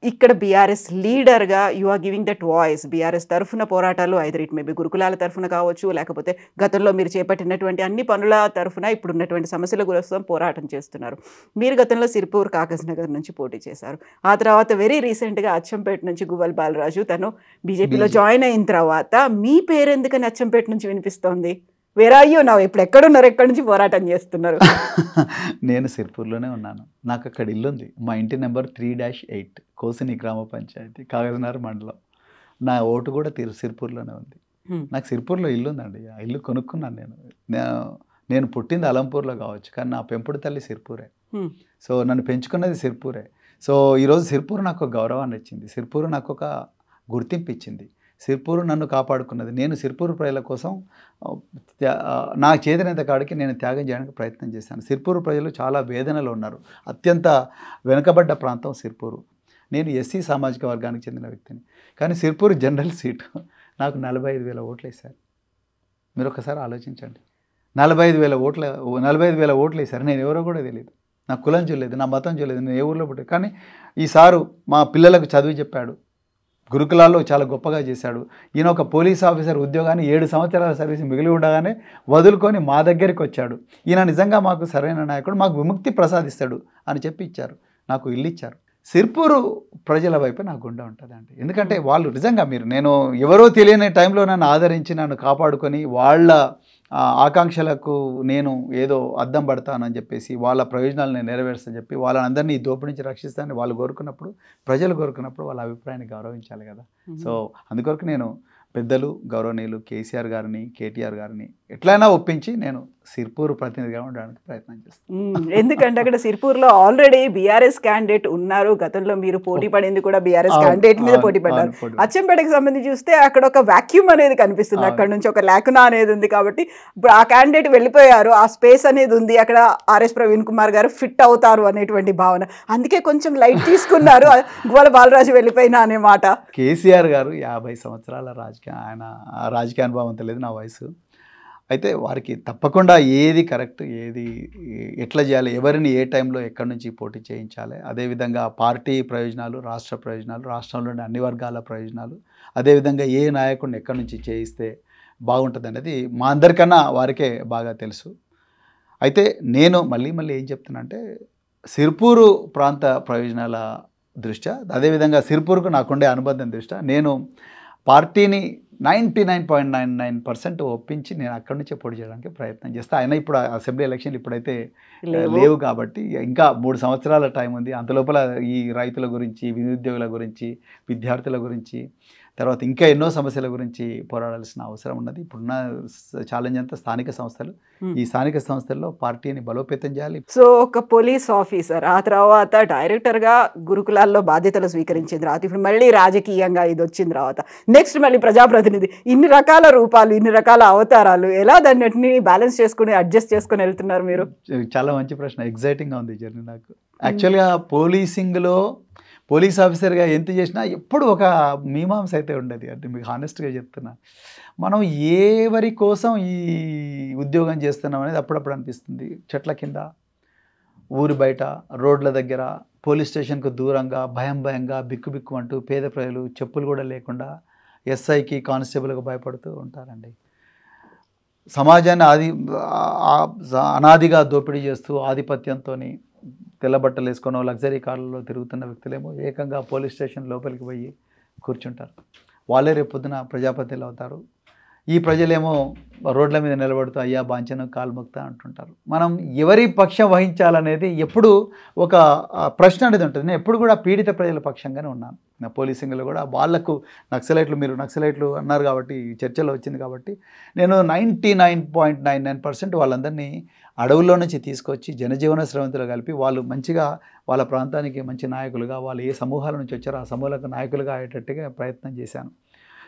ఇక్కడ బీఆర్ఎస్ లీడర్గా you are giving that voice. BRS తరఫున పోరాటాలు ఐదర్ మేబీ గురుకులాల తరఫున కావచ్చు, లేకపోతే గతంలో మీరు చేపట్టినటువంటి అన్ని పనుల తరఫున ఇప్పుడు ఉన్నటువంటి సమస్యల కోసం పోరాటం చేస్తున్నారు. మీరు గతంలో సిర్పూర్ కాగజ్ నగర్ నుంచి పోటీ చేశారు. ఆ తర్వాత వెరీ రీసెంట్గా అచ్చంపేట నుంచి గువ్వల్ బాలరాజు తను బీజేపీలో జాయిన్ అయిన తర్వాత మీ పేరు ఎందుకని అచ్చంపేట నుంచి వినిపిస్తోంది? వేరే అయ్యో నా ఇప్పుడు ఎక్కడున్నారు, ఎక్కడి నుంచి పోరాటం చేస్తున్నారు? నేను సిర్పూర్లోనే ఉన్నాను. నాకు అక్కడ ఇల్లు ఉంది. మా ఇంటి నెంబర్ 3-8 కోసిని గ్రామ పంచాయతీ, కాగజ్నగర్ మండలం. నా ఓటు కూడా సిర్పూర్లోనే ఉంది. నాకు సిర్పూర్లో ఇల్లు ఉందండి. ఆ ఇల్లు కొనుక్కున్నాను నేను పుట్టింది అలంపూర్లో కావచ్చు, కానీ నా పెంపుడు తల్లి సిర్పూరే. సో నన్ను పెంచుకున్నది సిర్పూరే. సో ఈరోజు సిర్పూర్ నాకు ఒక గౌరవాన్ని ఇచ్చింది, సిర్పూర్ నాకు ఒక గుర్తింపు ఇచ్చింది, సిర్పూర్ నన్ను కాపాడుకున్నది. నేను సిర్పూర్ ప్రజల కోసం నాకు చేతనంత కాడికి నేను త్యాగం చేయడానికి ప్రయత్నం చేశాను. సిర్పూర్ ప్రజలు చాలా వేదనలో ఉన్నారు. అత్యంత వెనుకబడ్డ ప్రాంతం సిర్పూరు. నేను ఎస్సీ సామాజిక వర్గానికి చెందిన వ్యక్తిని. కానీ సిర్పూర్ జనరల్ సీటు నాకు 45,000 ఓట్లు వేశారు. మీరు ఒకసారి ఆలోచించండి. 45,000 ఓట్లు వేశారు. నేను ఎవరో కూడా తెలియదు. నా కులం చూడలేదు, నా మతం చూడలేదు, నేను ఏ ఊళ్ళో పుట్టాను. కానీ ఈ సారు మా పిల్లలకు చదువు చెప్పాడు, గురుకులాల్లో చాలా గొప్పగా చేశాడు. ఈయన ఒక పోలీస్ ఆఫీసర్ ఉద్యోగాన్ని 7 సంవత్సరాల సర్వీస్ మిగిలి ఉండగానే వదులుకొని మా దగ్గరికి వచ్చాడు. ఈయన నిజంగా మాకు సరైన నాయకుడు, మాకు విముక్తి ప్రసాదిస్తాడు అని చెప్పి ఇచ్చారు. నాకు ఇల్లు ఇచ్చారు. సిర్పూరు ప్రజల వైపు నాకు గుండె ఉంటుందండి. ఎందుకంటే వాళ్ళు నిజంగా నేను ఎవరో తెలియని టైంలో నన్ను ఆదరించి నన్ను కాపాడుకొని వాళ్ళ ఆకాంక్షలకు నేను ఏదో అద్దం పడతానని చెప్పేసి వాళ్ళ ప్రయోజనాలు నేను నెరవేరుస్తానని చెప్పి వాళ్ళందరినీ ఈ దోపిడీ నుంచి రక్షిస్తానని వాళ్ళు కోరుకున్నప్పుడు, ప్రజలు కోరుకున్నప్పుడు వాళ్ళ అభిప్రాయాన్ని గౌరవించాలి కదా. సో అందుకొరకు నేను పెద్దలు గౌరవనీయులు కేసీఆర్ గారిని, కేటీఆర్ గారిని ఎట్లయినా ఒప్పించి నేను సిర్పూర్ ప్రతినిధిగా ఉండడానికి ప్రయత్నం చేస్తాను. ఎందుకంటే అక్కడ సిర్పూర్లో ఆల్రెడీ బీఆర్ఎస్ క్యాండిడేట్ ఉన్నారు. గతంలో మీరు పోటీ పడింది కూడా బీఆర్ఎస్ క్యాండిడేట్ మీద పోటీ పడ్డారు. అచ్చంపేటకి సంబంధించి చూస్తే అక్కడ ఒక వాక్యూమ్ అనేది కనిపిస్తుంది, అక్కడ నుంచి ఒక లేఖన అనేది ఉంది. కాబట్టి ఇప్పుడు ఆ క్యాండిడేట్ వెళ్ళిపోయారు, ఆ స్పేస్ అనేది ఉంది, అక్కడ ఆర్ఎస్ ప్రవీణ్ కుమార్ గారు ఫిట్ అవుతారు అనేటువంటి భావన. అందుకే కొంచెం లైట్ తీసుకున్నారు గువ్వల బాలరాజు వెళ్ళిపోయినా అనే మాట. కేసీఆర్ గారు 50 సంవత్సరాల ఆయన రాజకీయ అనుభవం అంత లేదు, నా వయసు. అయితే వారికి తప్పకుండా ఏది కరెక్ట్, ఏది ఎట్లా చేయాలి, ఎవరిని ఏ టైంలో ఎక్కడి నుంచి పోటీ చేయించాలి, అదేవిధంగా పార్టీ ప్రయోజనాలు, రాష్ట్ర ప్రయోజనాలు, రాష్ట్రంలోని అన్ని వర్గాల ప్రయోజనాలు, అదేవిధంగా ఏ నాయకుడిని ఎక్కడి నుంచి చేయిస్తే బాగుంటుంది అనేది మా అందరికన్నా వారికే బాగా తెలుసు. అయితే నేను మళ్ళీ ఏం చెప్తున్నానంటే సిర్పూరు ప్రాంత ప్రయోజనాల దృష్ట్యా, అదేవిధంగా సిర్పూర్కు నాకుండే అనుబంధం దృష్ట్యా నేను పార్టీని 99.99% ఒప్పించి నేను అక్కడి నుంచే పోటీ చేయడానికి ప్రయత్నం చేస్తాను. అయినా ఇప్పుడు అసెంబ్లీ ఎలక్షన్లు ఇప్పుడైతే లేవు కాబట్టి ఇంకా 3 సంవత్సరాల టైం ఉంది. అంతలోపల ఈ రైతుల గురించి, నిరుద్యోగుల గురించి, విద్యార్థుల గురించి, తర్వాత ఇంకా ఎన్నో సమస్యల గురించి పోరాడాల్సిన అవసరం ఉన్నది. ఇప్పుడున్న ఛాలెంజ్ అంతా స్థానిక సంస్థలు. ఈ స్థానిక సంస్థల్లో పార్టీని బలోపేతం చేయాలి. సో ఒక పోలీస్ ఆఫీసర్, ఆ తర్వాత డైరెక్టర్గా గురుకులాల్లో బాధ్యతలు స్వీకరించిన తర్వాత ఇప్పుడు మళ్ళీ రాజకీయంగా ఇది వచ్చిన తర్వాత నెక్స్ట్ మళ్ళీ ప్రజాప్రతినిధి, ఇన్ని రకాల రూపాలు, ఇన్ని రకాల అవతారాలు, ఎలా దాన్నిటిని బ్యాలెన్స్ చేసుకుని అడ్జస్ట్ చేసుకుని వెళ్తున్నారు మీరు? చాలా మంచి ప్రశ్న. ఎగ్జైటింగ్గా ఉంది జర్నీ నాకు. యాక్చువల్గా పోలీసింగ్లో పోలీస్ ఆఫీసర్గా ఎంత చేసినా ఎప్పుడు ఒక మీమాంస అయితే ఉండదు. అంటే మీకు హానెస్ట్గా చెప్తున్నా, మనం ఎవరి కోసం ఈ ఉద్యోగం చేస్తున్నాం అనేది అప్పుడప్పుడు అనిపిస్తుంది. చెట్ల కింద, ఊరి బయట, రోడ్ల దగ్గర, పోలీస్ స్టేషన్కు దూరంగా, భయంగా బిక్కు అంటూ పేద ప్రజలు చెప్పులు కూడా లేకుండా ఎస్ఐకి, కానిస్టేబుల్కి భయపడుతూ ఉంటారండి. సమాజాన్ని అనాదిగా దోపిడీ చేస్తూ ఆధిపత్యంతో తెల్లబట్టలు వేసుకొని లగ్జరీ కార్లలో తిరుగుతున్న వ్యక్తులేమో ఏకంగా పోలీస్ స్టేషన్ లోపలికి పోయి కూర్చుంటారు. వాళ్ళే రేపు పొద్దున ప్రజాపతిలు అవుతారు. ఈ ప్రజలేమో రోడ్ల మీద నిలబడుతూ అయ్యా బాంచను కాల్ముక్త అంటుంటారు. మనం ఎవరి పక్షం వహించాలనేది ఎప్పుడు ఒక ప్రశ్న అనేది ఉంటుంది. నేను ఎప్పుడు కూడా పీడిత ప్రజల పక్షంగానే ఉన్నాను. నా పోలీసింగ్లో కూడా వాళ్లకు మీరు నక్సలైట్లు అన్నారు కాబట్టి చర్చలో వచ్చింది కాబట్టి నేను 99.99% వాళ్ళందరినీ అడవుల్లో నుంచి తీసుకొచ్చి జనజీవన స్రవంతిలో కలిపి వాళ్ళు మంచిగా వాళ్ళ ప్రాంతానికి మంచి నాయకులుగా, వాళ్ళు ఏ సమూహాల నుంచి వచ్చారో ఆ సమూహాలకు నాయకులుగా అయ్యేటట్టుగా ప్రయత్నం చేశాను.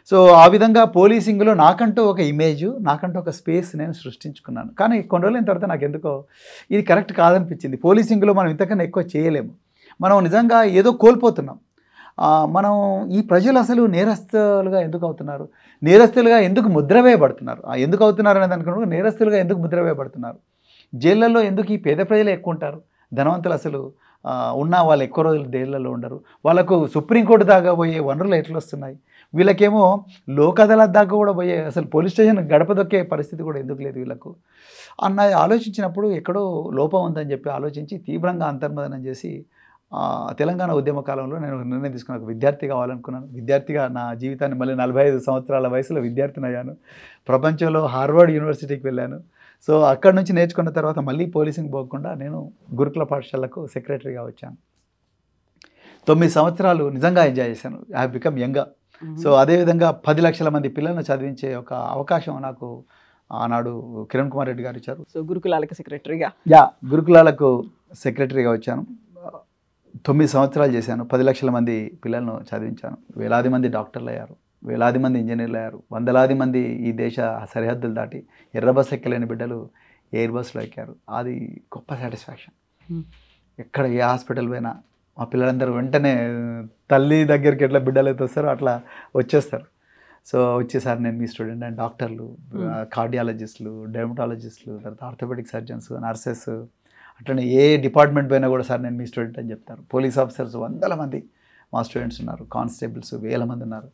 సో ఆ విధంగా పోలీసింగ్లో నాకంటూ ఒక ఇమేజ్, నాకంటూ ఒక స్పేస్ నేను సృష్టించుకున్నాను. కానీ కొన్ని రోజులైన తర్వాత నాకు ఎందుకో ఇది కరెక్ట్ కాదనిపించింది. పోలీసింగ్లో మనం ఇంతకన్నా ఎక్కువ చేయలేము. మనం నిజంగా ఏదో కోల్పోతున్నాం. మనం ఈ ప్రజలు అసలు నేరస్తులుగా ఎందుకు అవుతున్నారు, నేరస్తులుగా ఎందుకు ముద్ర వేయబడుతున్నారు, ఎందుకు అవుతున్నారు అనేది అనుకున్నప్పుడు నేరస్తులుగా ఎందుకు ముద్ర వేయబడుతున్నారు, జైళ్ళల్లో ఎందుకు ఈ పేద ప్రజలు ఎక్కువ ఉంటారు, ధనవంతులు అసలు ఉన్న వాళ్ళు ఎక్కువ రోజులు జైళ్ళలో ఉండరు, వాళ్ళకు సుప్రీంకోర్టు దాకా పోయే వనరులు ఎట్లా వస్తున్నాయి, వీళ్ళకేమో లోక్ అదాలత్ దాకా కూడా పోయే అసలు పోలీస్ స్టేషన్ గడప దొక్కే పరిస్థితి కూడా ఎందుకు లేదు వీళ్ళకు అన్నది ఆలోచించినప్పుడు ఎక్కడో లోపం ఉందని చెప్పి ఆలోచించి తీవ్రంగా అంతర్మదనం చేసి తెలంగాణ ఉద్యమ కాలంలో నేను నిర్ణయం తీసుకున్నాను. ఒక విద్యార్థి కావాలనుకున్నాను. విద్యార్థిగా నా జీవితాన్ని మళ్ళీ 45 సంవత్సరాల వయసులో విద్యార్థిని అయ్యాను. ప్రపంచంలో హార్వర్డ్ యూనివర్సిటీకి వెళ్ళాను. సో అక్కడి నుంచి నేర్చుకున్న తర్వాత మళ్ళీ పోలీసింగ్ పోకుండా నేను గురుకుల పాఠశాలకు సెక్రటరీగా వచ్చాను. 9 సంవత్సరాలు నిజంగా ఎంజాయ్ చేశాను. ఐ హ్యావ్ బికమ్ యంగా. సో అదేవిధంగా 10 లక్షల మంది పిల్లలను చదివించే ఒక అవకాశం నాకు ఆనాడు కిరణ్ కుమార్ రెడ్డి గారు ఇచ్చారు. సో గురుకులాలకు సెక్రటరీగా గురుకులాలకు సెక్రటరీగా వచ్చాను. 9 సంవత్సరాలు చేశాను. 10 లక్షల మంది పిల్లలను చదివించాను. వేలాది మంది డాక్టర్లు అయ్యారు, వేలాది మంది ఇంజనీర్లు అయ్యారు, వందలాది మంది ఈ దేశ సరిహద్దులు దాటి ఎర్ర బస్ ఎక్కలేని బిడ్డలు ఎయిర్ బస్లో ఎక్కారు. అది గొప్ప సాటిస్ఫాక్షన్. ఎక్కడ ఏ హాస్పిటల్ పోయినా మా పిల్లలందరూ వెంటనే తల్లి దగ్గరికి ఎట్లా బిడ్డలు అయితే వస్తారో అట్లా వచ్చేస్తారు. సో వచ్చేసారి నేను మీ స్టూడెంట్ అండ్ డాక్టర్లు, కార్డియాలజిస్టులు, డెర్మటాలజిస్టులు, తర్వాత ఆర్థోపెడిక్ సర్జన్స్, నర్సెస్, అట్లనే ఏ డిపార్ట్మెంట్ పోయినా కూడా సార్ నేను మీ స్టూడెంట్ అని చెప్తారు. పోలీస్ ఆఫీసర్స్ 100 మంది మా స్టూడెంట్స్ ఉన్నారు, కానిస్టేబుల్స్ 1000 మంది ఉన్నారు.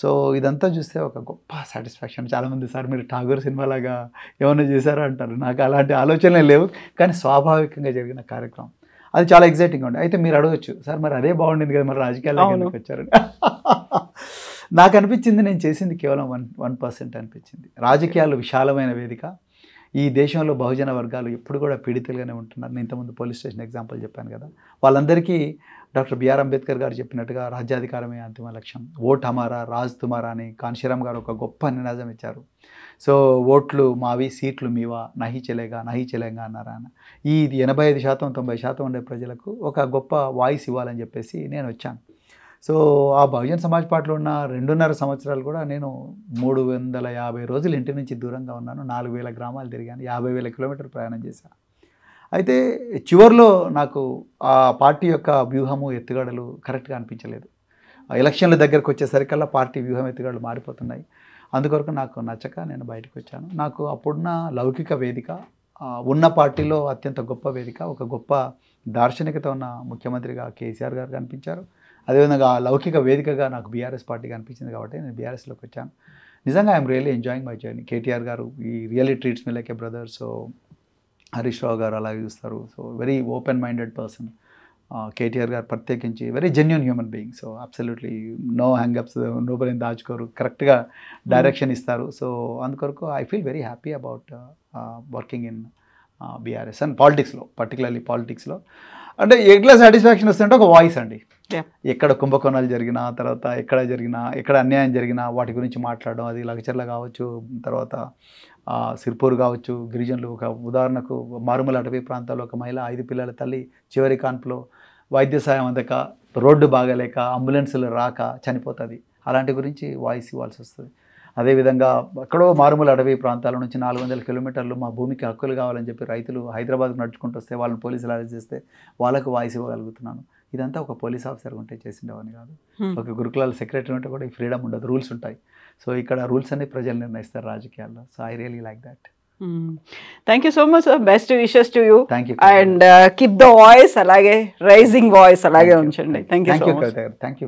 సో ఇదంతా చూస్తే ఒక గొప్ప సాటిస్ఫాక్షన్. చాలామంది సార్ మీరు ఠాగూర్ సినిమాలాగా ఏమైనా చేశారా అంటారు. నాకు అలాంటి ఆలోచనలే లేవు, కానీ స్వాభావికంగా జరిగిన కార్యక్రమం అది చాలా ఎగ్జైటింగ్గా ఉంది. అయితే మీరు అడగచ్చు సార్ మరి అదే బాగుండింది కదా మరి రాజకీయాల్లోకి వచ్చారని. నాకు అనిపించింది నేను చేసింది కేవలం 1% అనిపించింది. రాజకీయాలు విశాలమైన వేదిక. ఈ దేశంలో బహుజన వర్గాలు ఎప్పుడు కూడా పీడితులుగానే ఉంటున్నారు. నేను ఇంతకుముందు పోలీస్ స్టేషన్ ఎగ్జాంపుల్ చెప్పాను కదా, వాళ్ళందరికీ డాక్టర్ బిఆర్ అంబేద్కర్ గారు చెప్పినట్టుగా రాజ్యాధికారమే అంతిమ లక్ష్యం, ఓట్ హమారా రాజ్ తుమారా అని కాన్షీరామ్ గారు ఒక గొప్ప నినాదం ఇచ్చారు. సో ఓట్లు మావి, సీట్లు మీవా, నహి చెలేగా అన్నారా అని. ఈ 85% 90% ఉండే ప్రజలకు ఒక గొప్ప వాయిస్ ఇవ్వాలని చెప్పేసి నేను వచ్చాను. సో ఆ బహుజన్ సమాజ్ పార్టీలో ఉన్న 2.5 సంవత్సరాలు కూడా నేను 350 రోజులు ఇంటి నుంచి దూరంగా ఉన్నాను. 4000 గ్రామాలు తిరిగాను, 50,000 కిలోమీటర్లు ప్రయాణం చేశాను. అయితే చివరిలో నాకు ఆ పార్టీ యొక్క వ్యూహము, ఎత్తుగడలు కరెక్ట్గా అనిపించలేదు. ఎలక్షన్ల దగ్గరకు వచ్చేసరికల్లా పార్టీ వ్యూహం, ఎత్తుగడలు మారిపోతున్నాయి. అందుకొరకు నాకు నచ్చక నేను బయటకు వచ్చాను. నాకు అప్పుడున్న లౌకిక వేదిక, ఉన్న పార్టీలో అత్యంత గొప్ప వేదిక, ఒక గొప్ప దార్శనికత ఉన్న ముఖ్యమంత్రిగా కేసీఆర్ గారు కనిపించారు. అదేవిధంగా లౌకిక వేదికగా నాకు బీఆర్ఎస్ పార్టీ కనిపించింది కాబట్టి నేను బీఆర్ఎస్లోకి వచ్చాను. నిజంగా I'm really enjoying my journey. KTR garu ఈ really treats me like a brother. So Harish Rao garu అలాగే చూస్తారు. So very open minded person. KTR garu ప్రత్యేకించి very genuine human being. So absolutely no hangups, నోబెల్ని దాచుకోరు, కరెక్ట్గా డైరెక్షన్ ఇస్తారు. సో అందుకొరకు I feel very happy about working in BRS and పాలిటిక్స్లో, particularly పాలిటిక్స్లో. అంటే ఎట్లా సాటిస్ఫాక్షన్ వస్తుందంటే ఒక వాయిస్ అండి. ఎక్కడ కుంభకోణాలు జరిగినా, తర్వాత ఎక్కడ అన్యాయం జరిగినా వాటి గురించి మాట్లాడడం, అది లగచర్ల కావచ్చు, తర్వాత సిర్పూర్ కావచ్చు, గిరిజనులు. ఒక ఉదాహరణకు మారుమూల అటవీ ప్రాంతాల్లో ఒక మహిళ 5 పిల్లల తల్లి చివరి కాన్పులో వైద్య సాయం అందక, రోడ్డు బాగలేక, అంబులెన్సులు రాక చనిపోతుంది. అలాంటి గురించి వాయిస్ ఇవ్వాల్సి వస్తుంది. అదేవిధంగా ఎక్కడో మారుమూల అటవీ ప్రాంతాల నుంచి 400 కిలోమీటర్లు మా భూమికి హక్కులు కావాలని చెప్పి రైతులు హైదరాబాద్కు నడుచుకుంటూ వస్తే వాళ్ళని పోలీసులు అరెస్ట్ చేస్తే వాళ్ళకు వాయిస్ ఇవ్వగలుగుతున్నాను. ఇదంతా ఒక పోలీస్ ఆఫీసర్ ఉంటే చేసిండేవాని కాదు. ఒక గురుకులాల సెక్రటరీ ఉంటే కూడా ఈ ఫ్రీడమ్ ఉండదు, రూల్స్ ఉంటాయి. సో ఇక్కడ రూల్స్ అన్ని ప్రజలు నిర్ణయిస్తారు రాజకీయాల్లో. So I really like that. Thank you so much sir. Best wishes to you. Thank you. And keep the voice అలాగే, రైజింగ్ వాయిస్ అలాగే ఉంచండి. Thank you so much.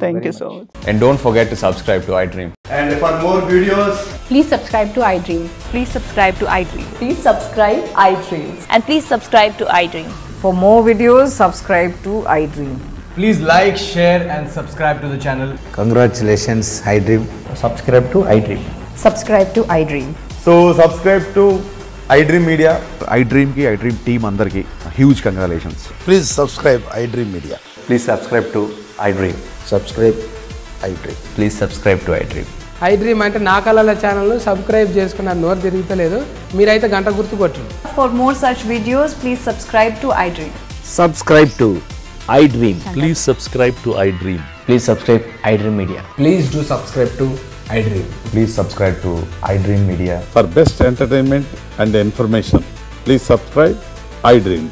Thank you so much. And don't forget to subscribe to iDream. And for more videos, Please subscribe to iDream. Please subscribe to iDream. Please subscribe iDream. And please subscribe to iDream. For more videos, subscribe to iDream. Please like, share and subscribe to the channel. Congratulations, iDream. subscribe to iDream. Subscribe to iDream. So subscribe to iDream Media. iDream team andarki huge congratulations. Please subscribe iDream Media. Please subscribe to iDream. Subscribe iDream. Please subscribe to iDream. iDream అంటే నా కళల ఛానల్ను subscribe చేసుకున్న నోరు తిరుగుతలేదు, మీరైతే గంట గుర్తు కొట్టండి. For more such videos, please subscribe to iDream. Subscribe to iDream. Please subscribe to iDream. Please subscribe iDream Media. Please do subscribe to iDream. Please subscribe to iDream Media. For best entertainment and information, please subscribe iDream.